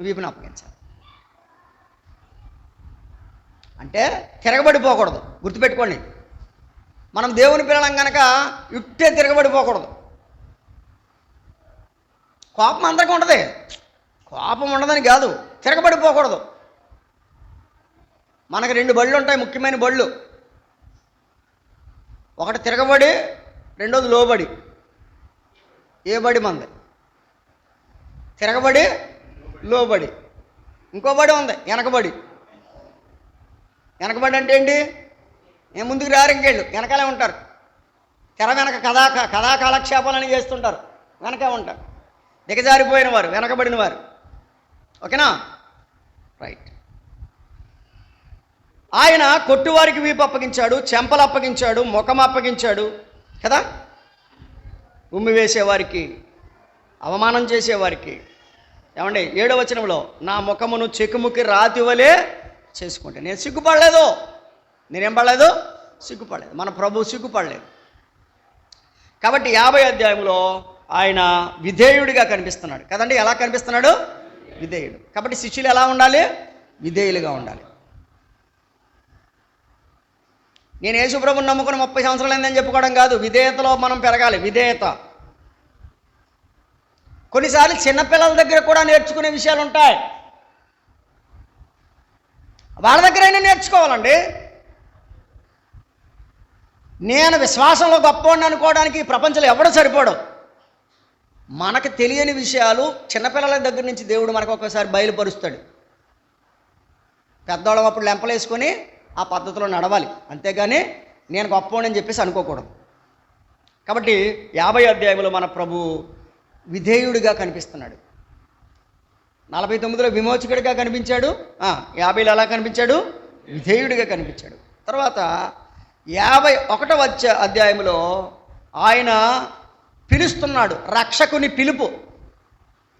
వీపును అప్పగించాలి. అంటే తిరగబడిపోకూడదు. గుర్తుపెట్టుకోండి, మనం దేవుని పిల్లలం కనుక ఇట్టే తిరగబడిపోకూడదు. కోపం అందరికీ ఉండదు, కోపం ఉండదని కాదు, తిరగబడిపోకూడదు. మనకు 2 బళ్ళు ఉంటాయి, ముఖ్యమైన బళ్ళు. ఒకటి తిరగబడి, రెండోది లోబడి. ఏ బడి మంది? తిరగబడి, లోబడి. ఇంకో బడి ఉంది, వెనకబడి. వెనకబడి అంటే ఏంటి? నేను ముందుకు రారు, ఇంకేళ్ళు వెనకాలే ఉంటారు. తెర వెనక కథా కాలక్షేపాలని చేస్తుంటారు, వెనకే ఉంటారు. దిగజారిపోయిన వారు, వెనకబడిన వారు. ఓకేనా? రైట్. ఆయన కొట్టువారికి వీపు అప్పగించాడు, చెంపలు అప్పగించాడు, ముఖం అప్పగించాడు కదా. ఉమ్మి వేసేవారికి, అవమానం చేసేవారికి. ఏమండి 7వ వచనంలో, నా ముఖమును చెక్కుముకి రాతివలే చేసుకుంటే. నేను సిగ్గుపడలేదు. నేనేం పడలేదు? సిగ్గుపడలేదు. మన ప్రభు సిగ్గుపడలేదు. కాబట్టి 50 అధ్యాయంలో ఆయన విధేయుడిగా కనిపిస్తున్నాడు కదండి. ఎలా కనిపిస్తున్నాడు? విధేయుడు. కాబట్టి శిష్యులు ఎలా ఉండాలి? విధేయులుగా ఉండాలి. నేను యేసుప్రభుని నమ్ముకుని 30 సంవత్సరాలు అయిందని చెప్పుకోవడం కాదు. విధేయతలో మనం పెరగాలి. విధేయత. కొన్నిసార్లు చిన్నపిల్లల దగ్గర కూడా నేర్చుకునే విషయాలు ఉంటాయి. వాళ్ళ దగ్గరైనా నేర్చుకోవాలండి. నేను విశ్వాసంలో గొప్పవాడిని అనుకోవడానికి ప్రపంచంలో ఎవడో సరిపోడు. మనకు తెలియని విషయాలు చిన్నపిల్లల దగ్గర నుంచి దేవుడు మనకు ఒక్కసారి బయలుపరుస్తాడు. పెద్దవాళ్ళం అప్పుడు లెంపలేసుకొని ఆ పద్ధతిలో నడవాలి, అంతేగాని నేను గొప్పవాడిని చెప్పేసి అనుకోకూడదు. కాబట్టి 50 అధ్యాయంలో మన ప్రభు విధేయుడిగా కనిపిస్తున్నాడు. 49లో విమోచకుడిగా కనిపించాడు, 50లో ఎలా కనిపించాడు? విధేయుడిగా కనిపించాడు. తర్వాత 51వ అధ్యాయంలో ఆయన పిలుస్తున్నాడు, రక్షకుని పిలుపు.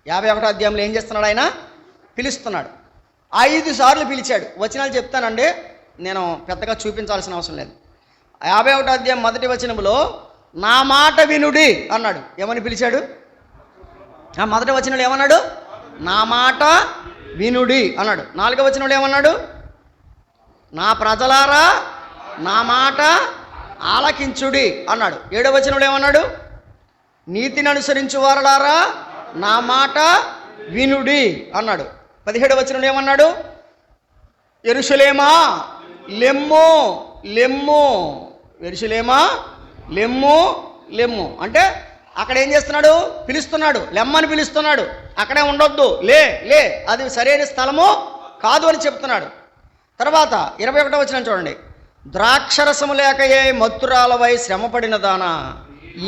51వ అధ్యాయంలో ఏం చేస్తున్నాడు? ఆయన పిలుస్తున్నాడు. 5 సార్లు పిలిచాడు. వచనాలు చెప్తానండి, నేను పెద్దగా చూపించాల్సిన అవసరం లేదు. 51వ అధ్యాయం 1వ వచనంలో నా మాట వినుడి అన్నాడు. ఏమని పిలిచాడు? 1వ వచనంలో ఏమన్నాడు? నా మాట వినుడి అన్నాడు. 4వ వచనంలో ఏమన్నాడు? నా ప్రజలారా నా మాట ఆలకించుడి అన్నాడు. 7వ వచనంలో ఏమన్నాడు? నీతిని అనుసరించు వారలారా నా మాట వినుడి అన్నాడు. 17వ వచనంలో ఏమన్నాడు? యెరూషలేమా లెమ్ము లెమ్ము, యెరూషలేమా లెమ్ము లెమ్ము. అంటే అక్కడ ఏం చేస్తున్నాడు? పిలుస్తున్నాడు, లెమ్మని పిలుస్తున్నాడు. అక్కడే ఉండొద్దు, లే లే, అది సరైన స్థలము కాదు అని చెప్తున్నాడు. తర్వాత 21వ వచనం చూడండి. ద్రాక్షరసము లేకయే మత్తురాలవై శ్రమపడిన దానా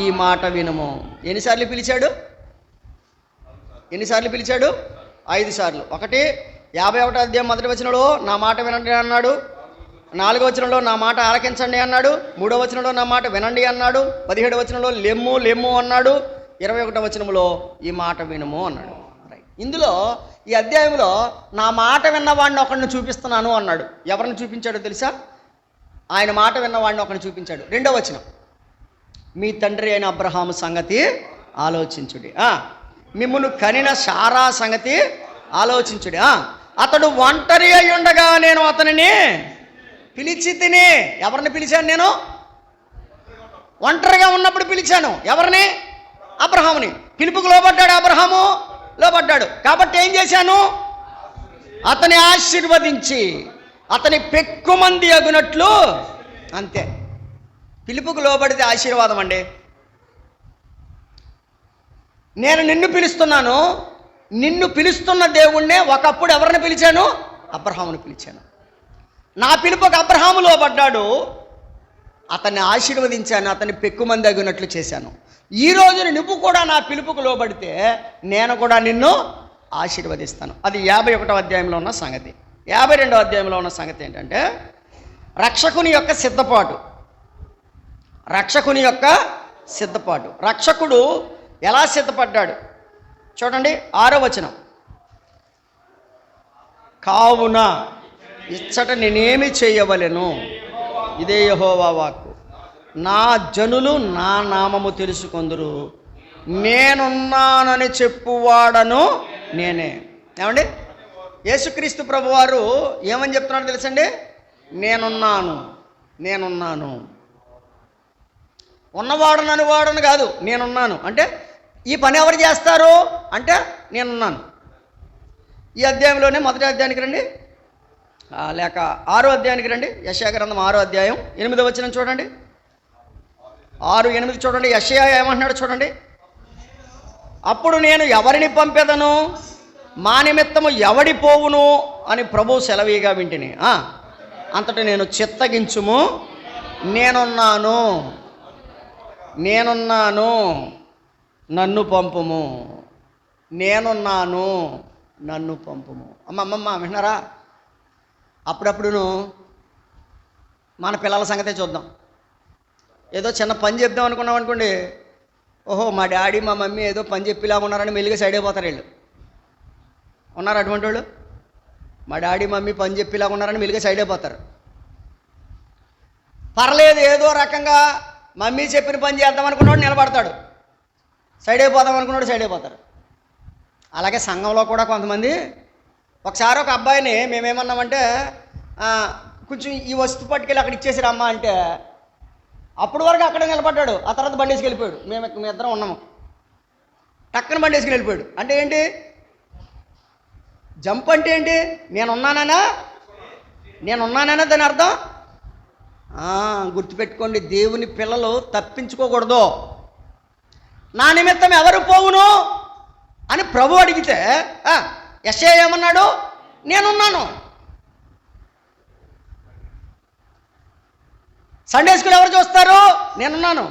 ఈ మాట వినుము. ఎన్నిసార్లు పిలిచాడు? 5 సార్లు. 51వ అధ్యాయం 1వ వచనంలో నా మాట వినండి అన్నాడు. 4వ వచనంలో నా మాట ఆలకించండి అన్నాడు. 3వ వచనంలో నా మాట వినండి అన్నాడు. 17వ వచనంలో లెమ్ము లెమ్ము అన్నాడు. 21వ వచనంలో ఈ మాట వినుము అన్నాడు. ఇందులో ఈ అధ్యాయంలో నా మాట విన్నవాడిని ఒకరిని చూపిస్తున్నాను అన్నాడు. ఎవరిని చూపించాడో తెలుసా? ఆయన మాట విన్నవాడిని ఒకరిని చూపించాడు. 2వ వచనం, మీ తండ్రి అయిన అబ్రహాము సంగతి ఆలోచించుడి, మిమ్మును కనిన శారా సంగతి ఆలోచించుడి. అతడు ఒంటరి అయి ఉండగా నేను అతనిని పిలిచి తిని. ఎవరిని పిలిచాను? నేను ఒంటరిగా ఉన్నప్పుడు పిలిచాను. ఎవరిని? అబ్రహాముని. పిలుపుకు లోబడ్డాడు అబ్రహాము, లోబడ్డాడు. కాబట్టి ఏం చేశాను? అతని ఆశీర్వదించి అతని పెక్కుమంది అగునట్లు. అంతే. పిలుపుకు లోబడితే ఆశీర్వాదం అండి. నేను నిన్ను పిలుస్తున్నాను, నిన్ను పిలుస్తున్న దేవుణ్ణే ఒకప్పుడు ఎవరిని పిలిచాను? అబ్రహాముని పిలిచాను. నా పిలుపుకు అబ్రహాము లోబడ్డాడు, అతన్ని ఆశీర్వదించాను, అతన్ని పెక్కుమంది అగినట్లు చేశాను. ఈ రోజున నువ్వు కూడా నా పిలుపుకు లోబడితే నేను కూడా నిన్ను ఆశీర్వదిస్తాను. అది 51వ అధ్యాయంలో ఉన్న సంగతి. 52వ అధ్యాయంలో ఉన్న సంగతి ఏంటంటే రక్షకుని యొక్క సిద్ధపాటు. రక్షకుడు ఎలా సిద్ధపడ్డాడు చూడండి. 6వ వచనం, కావున ఇచ్చట నేనేమి చేయవలెను, ఇదే యెహోవా వాక్కు, నా జనులు నా నామము తెలుసుకొందురు, నేనున్నానని చెప్పువాడను నేనే. ఏమండి? యేసుక్రీస్తు ప్రభువారు ఏమని చెప్తున్నాడు తెలుసండి? నేనున్నాను. ఉన్నవాడను అనువాడను కాదు, నేనున్నాను. అంటే ఈ పని ఎవరు చేస్తారు అంటే నేనున్నాను. ఈ అధ్యాయంలోనే 1వ అధ్యాయానికి రండి, లేక 6వ అధ్యాయానికి రండి. యెషయా గ్రంథం 6వ అధ్యాయం 8వ వచనం చూడండి. 6:8 చూడండి. యెషయా ఏమంటున్నాడు చూడండి. అప్పుడు నేను ఎవరిని పంపెదను, మా నిమిత్తము ఎవడి పోవును అని ప్రభువు సెలవీగా వింటిని. అంతటి నేను చిత్తగించుము, నేనున్నాను నన్ను పంపుము, నన్ను పంపుము. అమ్మమ్మ విన్నారా? అప్పుడప్పుడును మన పిల్లల సంగతే చూద్దాం. ఏదో చిన్న పని చెప్దాం అనుకున్నాం అనుకోండి, ఓహో మా డాడీ మా మమ్మీ ఏదో పని చెప్పిలా ఉన్నారని మెల్లిగా సైడ్ అయిపోతారు. వీళ్ళు ఉన్నారు అటువంటి వాళ్ళు. మా డాడీ మమ్మీ పని చెప్పిలా ఉన్నారని మెల్లిగా సైడ్ అయిపోతారు. పర్లేదు, ఏదో రకంగా మమ్మీ చెప్పిన పని చేద్దాం అనుకున్నాడు నిలబడతాడు, సైడ్ అయిపోదాం అనుకున్నాడు సైడ్ అయిపోతారు. అలాగే సంఘంలో కూడా కొంతమంది, ఒకసారి ఒక అబ్బాయిని మేమేమన్నామంటే కొంచెం ఈ వస్తువు పట్టుకెళ్ళి అక్కడ ఇచ్చేసారు అమ్మ అంటే, అప్పటి వరకు అక్కడే నిలబడ్డాడు. ఆ తర్వాత బండేసుకు వెళ్ళిపోయాడు. మేము ఇద్దరం ఉన్నాము. టక్కన బండేసుకుని వెళ్ళిపోయాడు. అంటే ఏంటి? జంప్ అంటే ఏంటి? నేనున్నానా దాని అర్థం. గుర్తుపెట్టుకోండి, దేవుని పిల్లలు తప్పించుకోకూడదు. నా నిమిత్తం ఎవరు పోవును అని ప్రభు అడిగితే యెషయా ఏమన్నాడు? నేనున్నాను. సండే స్కూల్ ఎవరు చూస్తారు? నేనున్నాను.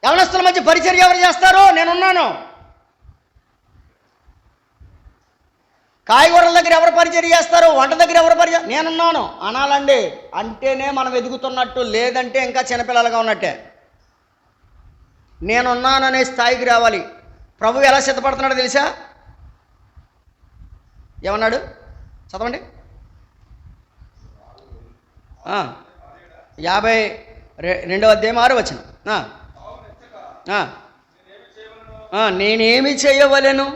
యవనస్తుల మధ్య పరిచర్య ఎవరు చేస్తారు? నేనున్నాను. కాయగూరల దగ్గర ఎవరు పరిచయం చేస్తారు? వంట దగ్గర ఎవరు పరిచయం? నేనున్నాను అనాలండి. అంటేనే మనం ఎదుగుతున్నట్టు, లేదంటే ఇంకా చిన్నపిల్లలుగా ఉన్నట్టే. నేనున్నాను అనే స్థాయికి రావాలి. ప్రభు ఎలా సిద్ధపడుతున్నాడో తెలుసా? ఏమన్నాడు? చదవండి. 52వ అధ్యాయం 6వ వచనం. నేనేమి చేయవలెను?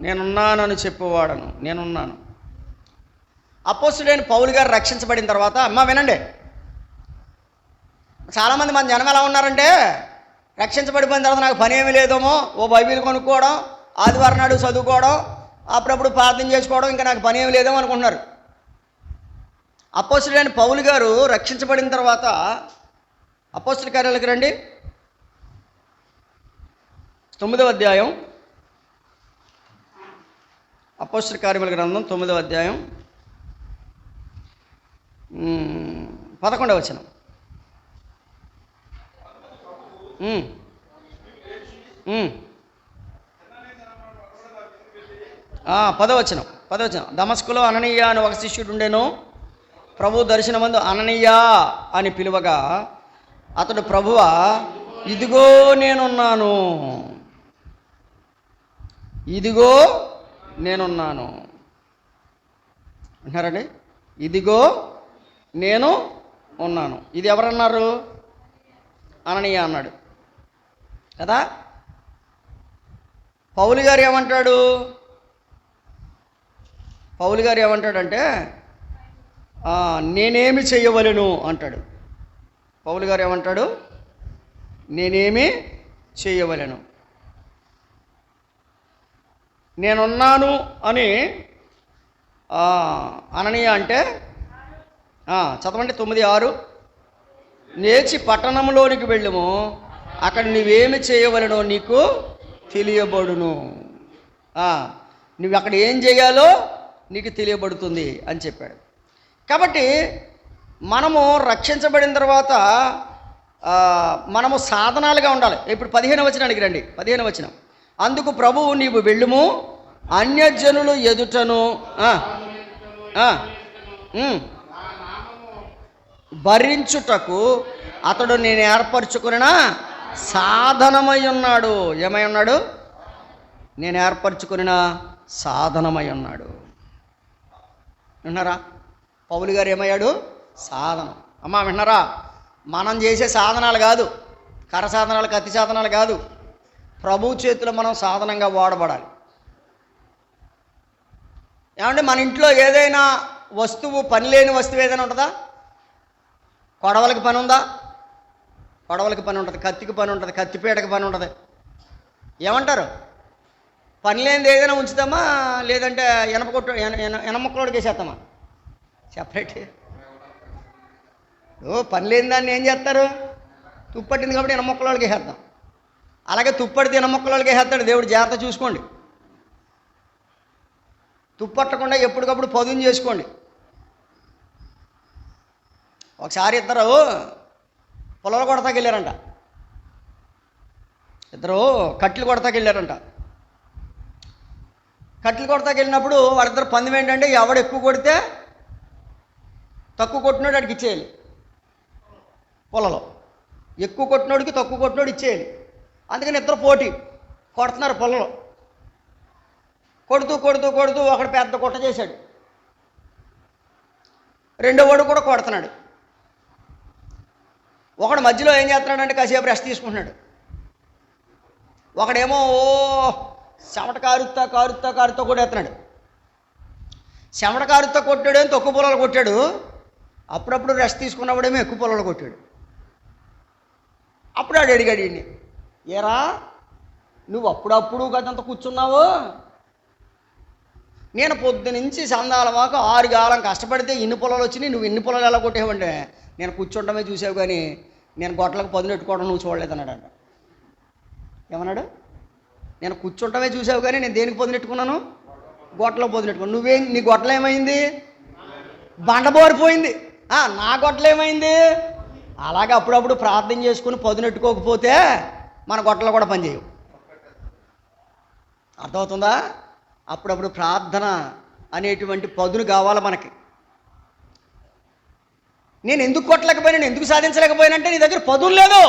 నేనున్నానని చెప్పువాడను. నేనున్నాను. అపోస్తుడైన పౌలు గారు రక్షించబడిన తర్వాత, వినండి, చాలామంది మన జనం ఎలా ఉన్నారంటే, రక్షించబడిపోయిన తర్వాత నాకు పని ఏమీ లేదేమో, ఓ బైబిల్ కొనుక్కోవడం, ఆదివారం నాడు చదువుకోవడం, అప్పుడప్పుడు ప్రార్థన చేసుకోవడం, ఇంకా నాకు పని ఏమీ లేదేమో అనుకుంటున్నారు. అపోస్తుడైన పౌలు గారు రక్షించబడిన తర్వాత అపోస్తుల కార్యాలకు రండి, 9వ అధ్యాయం. అపోస్తుల కార్యముల గ్రంథం 9వ అధ్యాయం 11వ వచనం. 10వ వచనం. దమస్కులో అననీయ అని ఒక శిష్యుడు ఉండెను. ప్రభు దర్శనమందు అననీయ అని పిలువగా అతడు, ప్రభువా, ఇదిగో నేనున్నాను, ఇదిగో నేనున్నాను అంటారండి. ఇదిగో నేను ఉన్నాను. ఇది ఎవరన్నారు? అననీయ అన్నాడు కదా. పౌలు గారు ఏమంటాడంటే నేనేమి చెయ్యవలెను అంటాడు. పౌలు గారు ఏమంటాడు? నేనేమి చెయ్యవలెను. నేనున్నాను అని అననీయ అంటే, చదవండి 9:6. లేచి పట్టణంలోనికి వెళ్ళము, అక్కడ నువ్వేమి చేయవలెనో నీకు తెలియబడును. నువ్వు అక్కడ ఏం చేయాలో నీకు తెలియబడుతుంది అని చెప్పాడు. కాబట్టి మనము రక్షించబడిన తర్వాత మనము సాధనాలుగా ఉండాలి. ఇప్పుడు 15వ వచనానికి రండి. 15వ వచనం. అందుకు ప్రభువు, నీవు వెళ్ళుము, అన్యజనులు ఎదుటను భరించుటకు అతడు నేను ఏర్పరచుకున్న సాధనమై ఉన్నాడు. ఏమై ఉన్నాడు? నేను ఏర్పరచుకున్న సాధనమై ఉన్నాడు. విన్నారా? పౌలు గారు ఏమయ్యాడు? సాధనం. విన్నారా? మనం చేసే సాధనాలు కాదు, కర సాధనాలు, కత్తి సాధనాలు కాదు. ప్రభు చేతిలో మనం సాధనంగా వాడబడాలి. ఏమంటే మన ఇంట్లో ఏదైనా వస్తువు, పని లేని వస్తువు ఏదైనా ఉంటుందా? కొడవలకి పని ఉందా? కొడవలకి పని ఉంటుంది, కత్తికి పని ఉంటుంది, కత్తిపీటకి పని ఉంటుంది. ఏమంటారు? పని లేనిది ఏదైనా ఉంచుతామా, లేదంటే ఎనముక్కలోడికి వేసేస్తామా? సెపరేట్. పని లేని దాన్ని ఏం చేస్తారు? తుప్పట్టింది కాబట్టి ఎనముక్కలోడికి వేసేద్దాం. అలాగే తుప్పడితే ఎనముక్కలోడికి వేసేస్తాడు దేవుడు. జాగ్రత్త చూసుకోండి. తుప్పట్టకుండా ఎప్పటికప్పుడు పదును చేసుకోండి. ఒకసారి ఇద్దరు పొలాలు కొడతాకి వెళ్ళారంట. ఇద్దరు కట్లు కొడతాకి వెళ్ళారంట. కట్లు కొడతాకి వెళ్ళినప్పుడు వాళ్ళిద్దరు పందెం ఏంటంటే, ఎవడు ఎక్కువ కొడితే తక్కువ కొట్టినోడు వాడికి ఇచ్చేయాలి. పొలలో ఎక్కువ కొట్టినోడికి తక్కువ కొట్టినోడు ఇచ్చేయాలి. అందుకని ఇద్దరు పోటీ కొడుతున్నారు పొలలో. కొడుతూ కొడుతూ కొడుతూ ఒకడు పెద్ద కొట్ట చేశాడు. రెండో వాడు కూడా కొడుతున్నాడు. ఒకడు మధ్యలో ఏం చేస్తున్నాడంటే కాసేపు రెస్ట్ తీసుకుంటున్నాడు. ఒకడేమో చెమట కారుతా కారుతా కారుతా కొట్టేస్తున్నాడు. చెమట కారుతా కొట్టాడేమో తక్కువ పొలాలు కొట్టాడు. అప్పుడప్పుడు రెస్ట్ తీసుకున్నప్పుడేమో ఎక్కువ పొలాలు కొట్టాడు. అప్పుడు ఆడు అడిగాడు ఈయన్ని, ఏరా నువ్వు అప్పుడప్పుడు గదంతా కూర్చున్నావు, నేను పొద్దునుంచి సందాల వాకు 6 కాలం కష్టపడితే ఇన్ని పొలాలు వచ్చినాయి, నువ్వు ఇన్ని పొలాలు ఎలా కొట్టేవంటే, నేను కూర్చుంటమే చూసావు కానీ నేను గొట్టలకు పదునెట్టుకోవడం నువ్వు చూడలేదన్నాడంట. ఏమన్నాడు? నేను కూర్చుంటమే చూసావు కానీ నేను దేనికి పదునెట్టుకున్నాను? గొట్టలో పదునెట్టుకున్నాను. నీ గొట్టలు ఏమైంది? బండబోరిపోయింది. నా గొడ్డలు ఏమైంది? అలాగే అప్పుడప్పుడు ప్రార్థన చేసుకుని పదునెట్టుకోకపోతే మన గొడ్డలు కూడా పనిచేయవు. అర్థమవుతుందా? అప్పుడప్పుడు ప్రార్థన అనేటువంటి పదును కావాలి మనకి. నేను ఎందుకు కొట్టలేకపోయినా, ఎందుకు సాధించలేకపోయినంటే నీ దగ్గర పదును లేదు.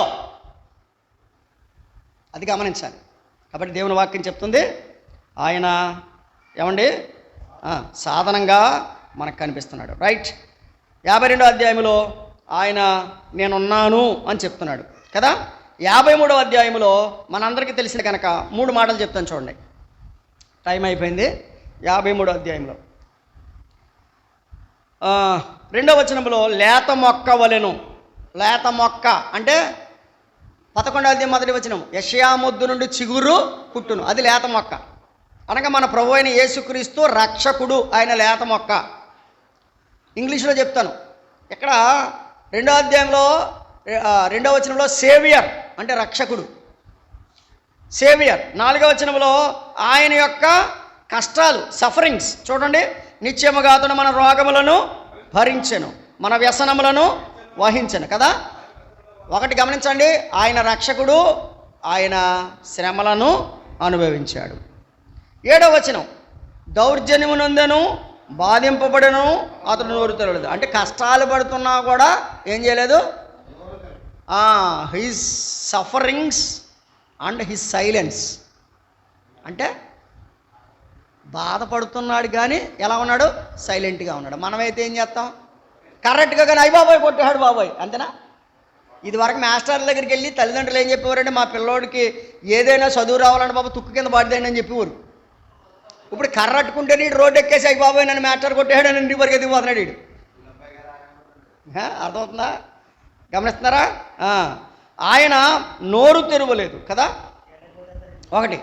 అది గమనించాలి. కాబట్టి దేవుని వాక్యం చెప్తుంది, ఆయన ఏమండి సాధనంగా మనకు కనిపిస్తున్నాడు. రైట్. 52వ అధ్యాయంలో ఆయన నేనున్నాను అని చెప్తున్నాడు కదా. 53వ అధ్యాయంలో మనందరికీ తెలిసిన కనుక 3 మాటలు చెప్తాను చూడండి. టైం అయిపోయింది. 53వ అధ్యాయంలో 2వ వచనంలో లేత మొక్క వలెను. లేత మొక్క అంటే 11వ అధ్యాయం 1వ వచనం, యెషయా మొద్దు నుండి చిగురు పుట్టును, అది లేత మొక్క. అనగా మన ప్రభు అయిన యేసుక్రీస్తు రక్షకుడు, ఆయన లేత మొక్క. ఇంగ్లీష్లో చెప్తాను. ఇక్కడ 2వ అధ్యాయంలో 2వ వచనంలో సేవియర్ అంటే రక్షకుడు, సేవియర్. 4వ వచనంలో ఆయన యొక్క కష్టాలు, సఫరింగ్స్ చూడండి. నిత్యముగా అతడు మన రోగములను భరించెను, మన వ్యసనములను వహించెను కదా. ఒకటి గమనించండి, ఆయన రక్షకుడు, ఆయన శ్రమలను అనుభవించాడు. 7వ వచనం, దౌర్జన్యమునందెను బాధింపబడను అతడు నోరు తెరవలేదు. అంటే కష్టాలు పడుతున్నా కూడా ఏం చేయలేదు. His sufferings and his silence. అంటే బాధపడుతున్నాడు కానీ ఎలా ఉన్నాడు? సైలెంట్గా ఉన్నాడు. మనమైతే ఏం చేస్తాం? కరెక్ట్గా కానీ అయ్యి బాబాయ్ కొట్టాడు బాబాయ్, అంతేనా? ఇదివరకు మాస్టర్ల దగ్గరికి వెళ్ళి తల్లిదండ్రులు ఏం చెప్పేవారంటే, మా పిల్లోడికి ఏదైనా చదువు రావాలంటే బాబు తుక్కు కింద పడదండి అని చెప్పేవారు. ఇప్పుడు కర్రట్టుకుంటే నీడు రోడ్డు ఎక్కేసి అయ్యి బాబాయ్ నన్ను మాస్టర్ కొట్టాడు అని ఇంటికి వరకు ఎదిగిపోతున్నాడు వీడు. అర్థమవుతుందా? గమనిస్తున్నారా? ఆయన నోరు తెరవలేదు కదా. ఒకటి.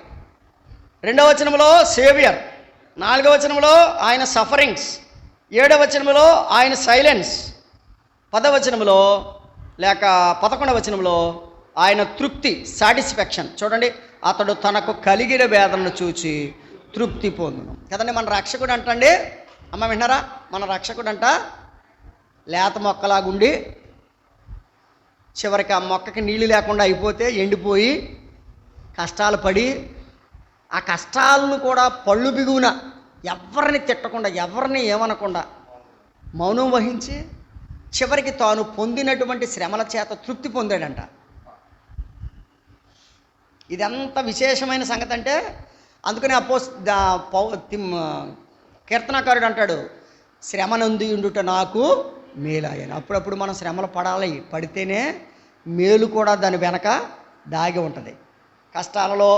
2వ వచనంలో సేవియర్, 4వ వచనంలో ఆయన సఫరింగ్స్, 7వ వచనంలో ఆయన సైలెన్స్, 10వ వచనంలో లేక 11వ వచనంలో ఆయన తృప్తి, సాటిస్ఫాక్షన్. చూడండి, అతడు తనకు కలిగిన వేదనను చూచి తృప్తి పొందును కదండి. మన రక్షకుడు అంటండి, అమ్మ విన్నారా? మన రక్షకుడు అంట లేత మొక్కలాగుండి చివరికి ఆ మొక్కకి నీళ్లు లేకుండా అయిపోతే ఎండిపోయి కష్టాలు పడి, ఆ కష్టాలను కూడా పళ్ళు బిగువున ఎవరిని తిట్టకుండా, ఎవరిని ఏమనకుండా మౌనం వహించి చివరికి తాను పొందినటువంటి శ్రమల చేత తృప్తి పొందాడంట. ఇది ఎంత విశేషమైన సంగతి అంటే, అందుకని కీర్తనకారుడు అంటాడు, శ్రమనందు ఉండుట నాకు మేలాయని. అప్పుడప్పుడు మనం శ్రమలు పడాలి, పడితేనే మేలు కూడా దాని వెనక దాగి ఉంటుంది. కష్టాలలో,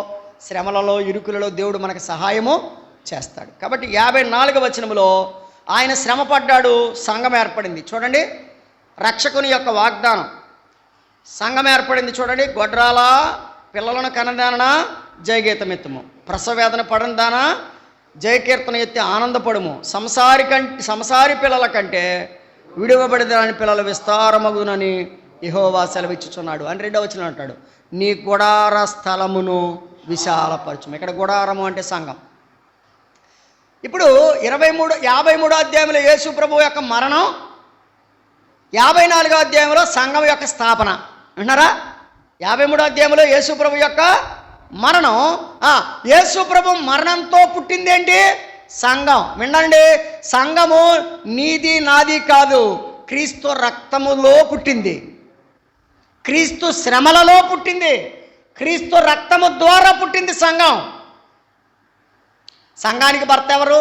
శ్రమలలో, ఇరుకులలో దేవుడు మనకు సహాయము చేస్తాడు. కాబట్టి 54వ వచనంలో ఆయన శ్రమ పడ్డాడు, సంఘం ఏర్పడింది. చూడండి, రక్షకుని యొక్క వాగ్దానం, సంఘం ఏర్పడింది. చూడండి, గొడ్రాల పిల్లలను కనదానా జయగీతం ఎత్తుము, ప్రసవేదన పడందానా జయకీర్తన ఎత్తి ఆనందపడుము, సంసారి పిల్లల కంటే విడువబడిదాని పిల్లల విస్తారమగునని యెహోవా సెలవిచ్చుచున్నాడు అని 2వ వచనం అంటాడు. నీ గుడార స్థలమును విశాలపరచుము. ఇక్కడ గుడారము అంటే సంఘం. ఇప్పుడు 53వ అధ్యాయంలో యేసు ప్రభువు యొక్క మరణం, 54వ అధ్యాయంలో సంఘం యొక్క స్థాపన. విన్నారా? 53వ అధ్యాయంలో యేసు ప్రభు యొక్క మరణం, యేసు ప్రభు మరణంతో పుట్టిందేంటి? సంఘం. వినండి, సంఘము నీది నాది కాదు, క్రీస్తు రక్తములో పుట్టింది, క్రీస్తు శ్రమలలో పుట్టింది, క్రీస్తు రక్తము ద్వారా పుట్టింది సంఘం. సంఘానికి భర్త ఎవరు?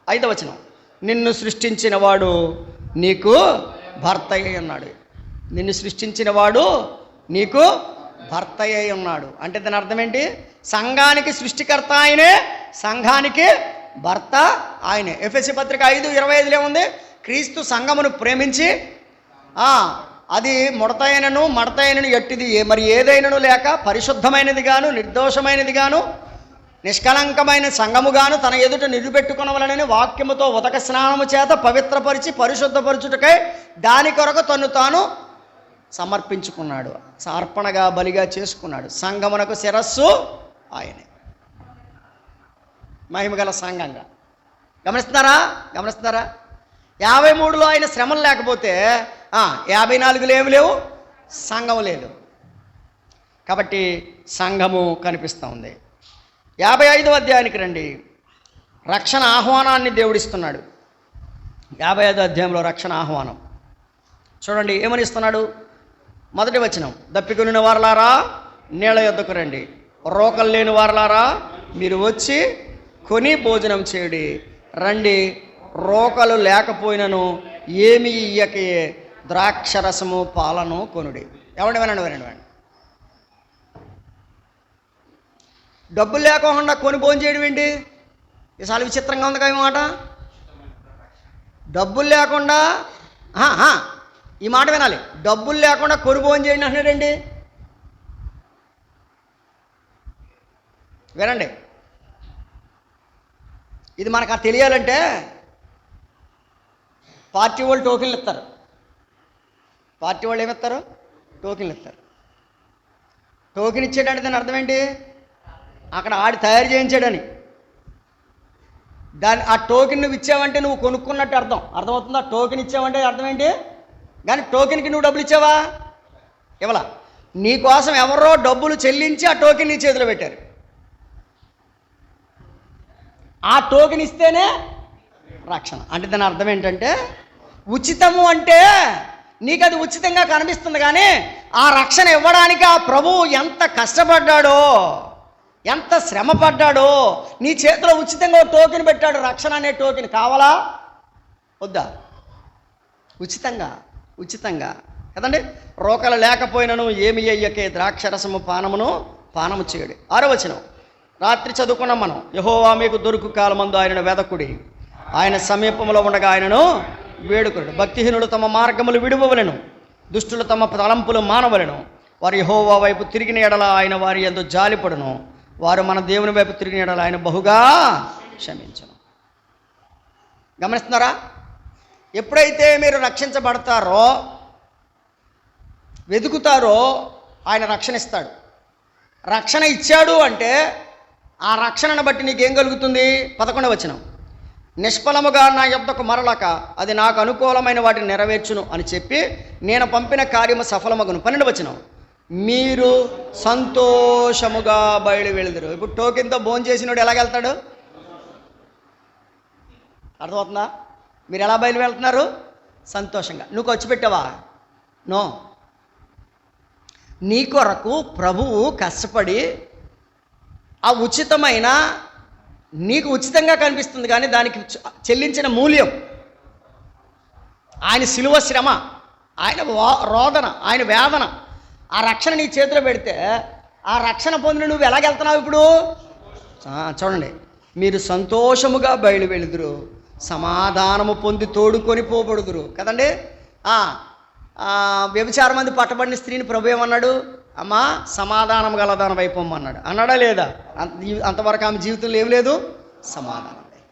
5వ వచనం, నిన్ను సృష్టించిన వాడు నీకు భర్త అయి ఉన్నాడు. నిన్ను సృష్టించిన వాడు నీకు భర్త అయి ఉన్నాడు అంటే దాని అర్థం ఏంటి? సంఘానికి సృష్టికర్త ఆయనే, సంఘానికి భర్త ఆయనే. ఎఫెసీ పత్రిక 5:25 ఏముంది? క్రీస్తు సంఘమును ప్రేమించి అది ముడతైనను మడతైనను ఎట్టిది మరి ఏదైనను లేక పరిశుద్ధమైనది గాను నిర్దోషమైనది గాను నిష్కలంకమైన సంఘముగాను తన ఎదుట నిలుపెట్టుకొనవలనని వాక్యముతో ఉదక స్నానము చేత పవిత్రపరిచి పరిశుద్ధపరచుటకై దాని కొరకు తను తాను సమర్పించుకున్నాడు, సమర్పణగా బలిగా చేసుకున్నాడు. సంఘమునకు శిరస్సు ఆయనే, మహిమగల సంఘంగా. గమనిస్తున్నారా? 53లో ఆయన శ్రమలు లేకపోతే 54లో ఏమి లేవు, సంఘం లేదు. కాబట్టి సంఘము కనిపిస్తూ ఉంది. 55వ అధ్యాయానికి రండి. రక్షణ ఆహ్వానాన్ని దేవుడిస్తున్నాడు. 55వ అధ్యాయంలో రక్షణ ఆహ్వానం చూడండి, ఏమని ఇస్తున్నాడు? మొదటి వచనం, దప్పికొనిన వారలారా నీళ్ళ యొద్దకు రండి, రోకలు లేని వారలారా మీరు వచ్చి కొని భోజనం చేయుడి. రండి, రోకలు లేకపోయినను ఏమి ఇయ్యకే ద్రాక్షరసము పాలను కొనుడి. ఏమండి వినండి, డబ్బులు లేకుండా కొని భోజనం చేయడం ఏంటి? ఇది చాలా విచిత్రంగా ఉంది కదా ఈ మాట. డబ్బులు లేకుండా, ఈ మాట వినాలి, డబ్బులు లేకుండా కొని భోజనం చేయండి అంటున్నాడండి. వినండి, ఇది మనకు తెలియాలంటే పార్టీ వాళ్ళు టోకెన్లు ఇస్తారు. పార్టీ వాళ్ళు ఏమిస్తారు? టోకెన్లు ఇస్తారు. టోకెన్ ఇచ్చేటంటే దాని అర్థం ఏంటి? అక్కడ ఆడి తయారు చేయించాడని. ఆ టోకెన్ నువ్వు ఇచ్చావంటే నువ్వు కొనుక్కున్నట్టు అర్థమవుతుందా? టోకెన్ ఇచ్చావంటే అర్థం ఏంటి? కానీ టోకెన్కి నువ్వు డబ్బులు ఇచ్చావా? ఇవ్వలా. నీకోసం ఎవరో డబ్బులు చెల్లించి ఆ టోకెన్ నీ చేతిలో పెట్టారు. ఆ టోకెన్ ఇస్తేనే రక్షణ. అంటే దాని అర్థం ఏంటంటే, ఉచితము అంటే నీకు అది ఉచితంగా కనిపిస్తుంది, కానీ ఆ రక్షణ ఇవ్వడానికి ఆ ప్రభువు ఎంత కష్టపడ్డాడో, ఎంత శ్రమ పడ్డాడో. నీ చేతిలో ఉచితంగా టోకెన్ పెట్టాడు. రక్షణ అనే టోకెన్ కావాలా వద్దా? ఉచితంగా కదండి. రోకలు లేకపోయినను ఏమి అయ్యకే ద్రాక్షరసము పానము చేయడు. 6వ వచనం రాత్రి చదువుకున్నాం మనం. యెహోవా మీకు దొరుకు కాలమందు ఆయనను వెదకుడి, ఆయన సమీపంలో ఉండగా ఆయనను వేడుకుడు. భక్తిహీనులు తమ మార్గములు విడువవలెను, దుష్టులు తమ తలంపులు మానవలెను. వారు యెహోవా వైపు తిరిగిన ఎడల ఆయన వారి యందు జాలిపడును, వారు మన దేవుని వైపు తిరిగిన ఎడల ఆయన బహుగా క్షమించును. గమనిస్తున్నారా? ఎప్పుడైతే మీరు రక్షించబడతారో, వెతుకుతారో, ఆయన రక్షణ ఇస్తాడు. రక్షణ ఇచ్చాడు అంటే ఆ రక్షణను బట్టి నీకేం కలుగుతుంది? 11వ వచనం, నిష్ఫలముగా నా యొద్దకు మరలక అది నాకు అనుకూలమైన వాటిని నెరవేర్చును అని చెప్పి నేను పంపిన కార్యము సఫలమగును. 12వ వచనం, మీరు సంతోషముగా బయలు వెళుదురు. ఇప్పుడు టోకెన్తో భోజనం చేసినోడు ఎలాగెళ్తాడు? అర్థమవుతుందా? మీరు ఎలా బయలు వెళ్తున్నారు? సంతోషంగా. నువ్వు ఖర్చు పెట్టావా? నో. నీ కొరకు ప్రభువు కష్టపడి ఆ ఉచితమైన, నీకు ఉచితంగా కనిపిస్తుంది కానీ దానికి చెల్లించిన మూల్యం, ఆయన శిలువ శ్రమ, ఆయన రోదన, ఆయన వేదన, ఆ రక్షణ నీ చేతిలో పెడితే ఆ రక్షణ పొందిన నువ్వు ఎలాగెళ్తున్నావు ఇప్పుడు? చూడండి, మీరు సంతోషముగా బయలు వెళుదురు, సమాధానము పొంది తోడుకొని పోబడుదురు. కదండి. వ్యభిచారం మంది పట్టబడిన స్త్రీని ప్రభు ఏమన్నాడు? అమ్మా సమాధానం గలదాన వైపొమ్మన్నాడు. అన్నాడా లేదా? అంతవరకు ఆమె జీవితంలో ఏం లేదు, సమాధానం లేదు.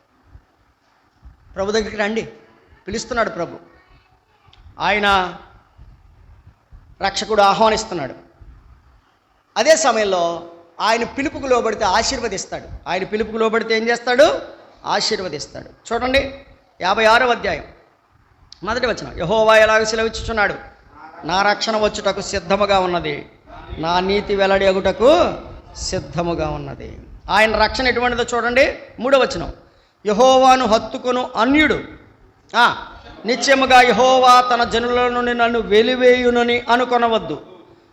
ప్రభు దగ్గరికి రండి పిలుస్తున్నాడు ప్రభు. ఆయన రక్షకుడు ఆహ్వానిస్తున్నాడు. అదే సమయంలో ఆయన పిలుపుకు లోబడితే ఆశీర్వదిస్తాడు. ఆయన పిలుపుకు లోబడితే ఏం చేస్తాడు? ఆశీర్వదిస్తాడు. చూడండి 56వ అధ్యాయం 1వ వచనం, యెహోవా ఎలాగ సెలవిచ్చుచున్నాడు, నా రక్షణ వచ్చుటకు సిద్ధముగా ఉన్నది, నా నీతి వెల్లడి అగుటకు సిద్ధముగా ఉన్నది. ఆయన రక్షణ ఎటువంటిదో చూడండి. 3వ వచనం, యెహోవాను హత్తుకొను అన్యుడు నిత్యముగా యెహోవా తన జనుల నుండి నన్ను వెలివేయునని అనుకొనవద్దు.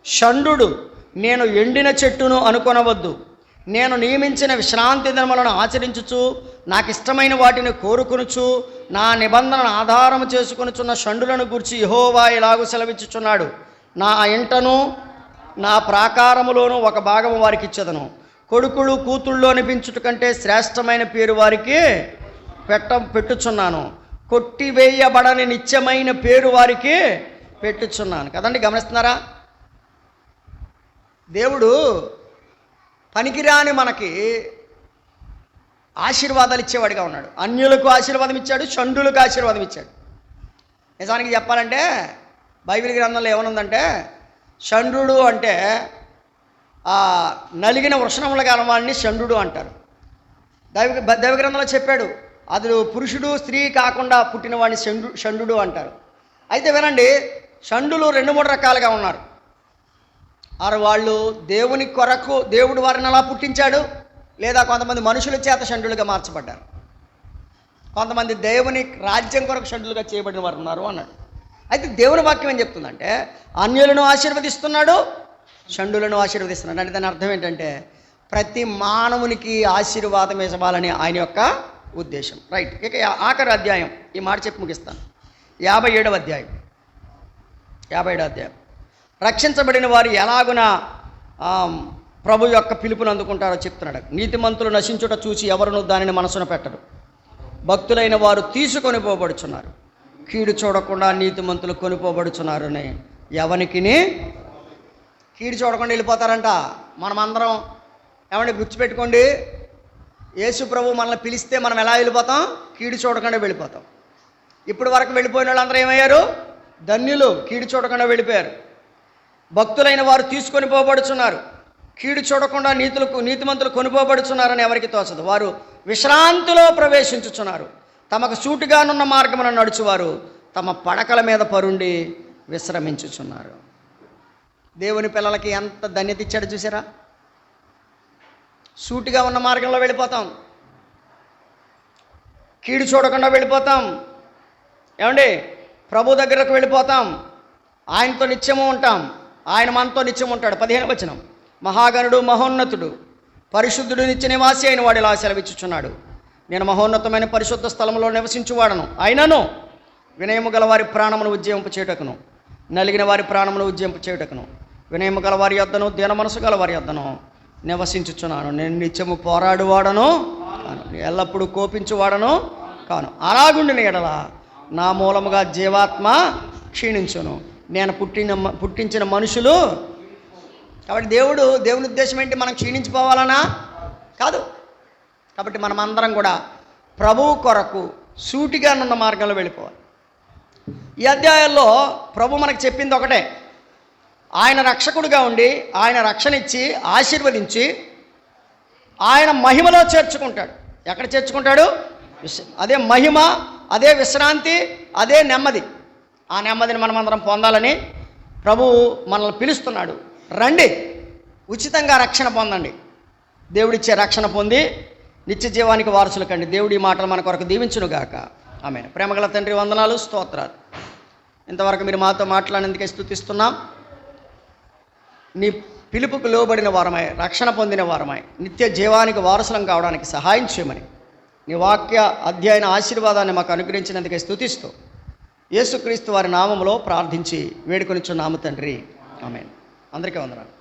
షండు నేను ఎండిన చెట్టును అనుకొనవద్దు. నేను నియమించిన విశ్రాంతి దినములను ఆచరించుచు నాకు ఇష్టమైన వాటిని కోరుకొనుచు నా నిబంధనను ఆధారము చేసుకొనుచున్న షండులను గూర్చి యెహోవా ఇలాగూ సెలవిచ్చుచున్నాడు, నా ఇంటను నా ప్రాకారములోను ఒక భాగము వారికి ఇచ్చేదను. కొడుకులు కూతుళ్ళు అనిపించుట కంటే శ్రేష్టమైన పేరు వారికి పెట్టుచున్నాను. కొట్టివేయబడని నిత్యమైన పేరు వారికి పెట్టుచున్నాను. కదండి, గమనిస్తున్నారా? దేవుడు పనికిరాని మనకి ఆశీర్వాదాలు ఇచ్చేవాడిగా ఉన్నాడు. అన్యులకు ఆశీర్వాదం ఇచ్చాడు, షండులకు ఆశీర్వాదం ఇచ్చాడు. నిజానికి చెప్పాలంటే బైబిల్ గ్రంథంలో ఏమనుందంటే, షండు అంటే నలిగిన వృషణముల గల వాడిని షండు అంటారు. దైవ గ్రంథంలో చెప్పాడు, అది పురుషుడు స్త్రీ కాకుండా పుట్టిన వాడిని షండు అంటారు. అయితే వినండి, షండులు 2-3 రకాలుగా ఉన్నారు. వాళ్ళు దేవుని కొరకు దేవుడు వారిని అలా పుట్టించాడు, లేదా కొంతమంది మనుషుల చేత షండులుగా మార్చబడ్డారు. కొంతమంది దేవుని రాజ్యం కొరకు షండులుగా చేయబడిన వారు ఉన్నారు అన్నాడు. అయితే దేవుని వాక్యం ఏం చెప్తుందంటే అన్యులను ఆశీర్వదిస్తున్నాడు, షండులను ఆశీర్వదిస్తున్నాడు. అంటే దాని అర్థం ఏంటంటే ప్రతి మానవునికి ఆశీర్వాదం ఇవ్వాలని ఆయన యొక్క ఉద్దేశం. రైట్. ఇక ఆఖరి అధ్యాయం, ఈ మాట చెప్పి ముగిస్తాను. 57వ అధ్యాయం. రక్షించబడిన వారు ఎలాగున ప్రభు యొక్క పిలుపును అందుకుంటారో చెప్తున్నాడు. నీతిమంతులు నశించుట చూసి ఎవరును దానిని మనసున పెట్టరు. భక్తులైన వారు తీసుకొని పోబడుచున్నారు, కీడు చూడకుండా నీతిమంతులు కొనిపోబడుచున్నారు అని ఎవరికి కీడు చూడకుండా వెళ్ళిపోతారంట. మనమందరం ఏమంటే గుర్తుపెట్టుకోండి, యేసు ప్రభు మనల్ని పిలిస్తే మనం ఎలా వెళ్ళిపోతాం? కీడు చూడకుండా వెళ్ళిపోతాం. ఇప్పుడు వరకు వెళ్ళిపోయిన వాళ్ళందరూ ఏమయ్యారు? ధన్యులు, కీడు చూడకుండా వెళ్ళిపోయారు. భక్తులైన వారు తీసుకొని పోబడుచున్నారు, కీడు చూడకుండా నీతిమంతులు కొనిపోబడుచున్నారని ఎవరికి తోచదు. వారు విశ్రాంతిలో ప్రవేశించుచున్నారు, తమకు సూటిగానున్న మార్గమున నడుచువారు తమ పడకల మీద పరుండి విశ్రమించుచున్నారు. దేవుని పిల్లలకి ఎంత ధన్యత ఇచ్చాడు చూసారా? సూటిగా ఉన్న మార్గంలో వెళ్ళిపోతాం, కీడు చూడకుండా వెళ్ళిపోతాం, ఏమండి ప్రభు దగ్గరకు వెళ్ళిపోతాం, ఆయనతో నిత్యము ఉంటాం, ఆయన మనతో నిత్యం ఉంటాడు. 15వ వచనం, మహాగణుడు మహోన్నతుడు పరిశుద్ధుడు నిత్య నివాసి అయిన వాడు ఇలా సెలవిచ్చుచున్నాడు, నేను మహోన్నతమైన పరిశుద్ధ స్థలంలో నివసించువాడను, అయినను వినయము గల వారి ప్రాణమును ఉజ్జయింపు చేయుటకును, నలిగిన వారి ప్రాణమును ఉజ్జయింపు చేయుటకును, వినయము గల వారి యొద్దను దీన మనసు గల వారి యొద్దను నివసించుచున్నాను. నేను నిత్యము పోరాడువాడను కాను, ఎల్లప్పుడూ కోపించువాడను కాను. అలాగుండిన ఎడల నా మూలముగా జీవాత్మ క్షీణించును, నేను పుట్టించిన మనుషులు. కాబట్టి దేవుని ఉద్దేశం ఏంటి? మనం క్షీణించిపోవాలనా? కాదు. కాబట్టి మనం అందరం కూడా ప్రభువు కొరకు సూటిగా ఉన్న మార్గంలో వెళ్ళిపోవాలి. ఈ అధ్యాయాల్లో ప్రభు మనకు చెప్పింది ఒకటే, ఆయన రక్షకుడిగా ఉండి ఆయన రక్షణ ఇచ్చి ఆశీర్వదించి ఆయన మహిమలో చేర్చుకుంటాడు. ఎక్కడ చేర్చుకుంటాడు? అదే మహిమ, అదే విశ్రాంతి, అదే నెమ్మది. ఆ నెమ్మదిని మనమందరం పొందాలని ప్రభువు మనల్ని పిలుస్తున్నాడు. రండి, ఉచితంగా రక్షణ పొందండి. దేవుడిచ్చే రక్షణ పొంది నిత్య జీవానికి వారసులు కండి. దేవుడి మాటలు మన కొరకు దీవించునుగాక. ఆమేన్. ప్రేమగల తండ్రి, వందనాలు, స్తోత్రాలు. ఇంతవరకు మీరు మాతో మాట్లాడేందుకే స్తుతిస్తున్నాం. నీ పిలుపుకు లోబడిన వారమై, రక్షణ పొందిన వారమై, నిత్య జీవానికి వారసులం కావడానికి సహాయం చేయమని నీ వాక్య అధ్యయన ఆశీర్వాదాన్ని మాకు అనుగ్రహించినందుకే స్తుతిస్తూ యేసుక్రీస్తు వారి నామములో ప్రార్థించి వేడుకొనిచున్నాము తండ్రి. ఆమేన్. అందరికీ వందనాలు.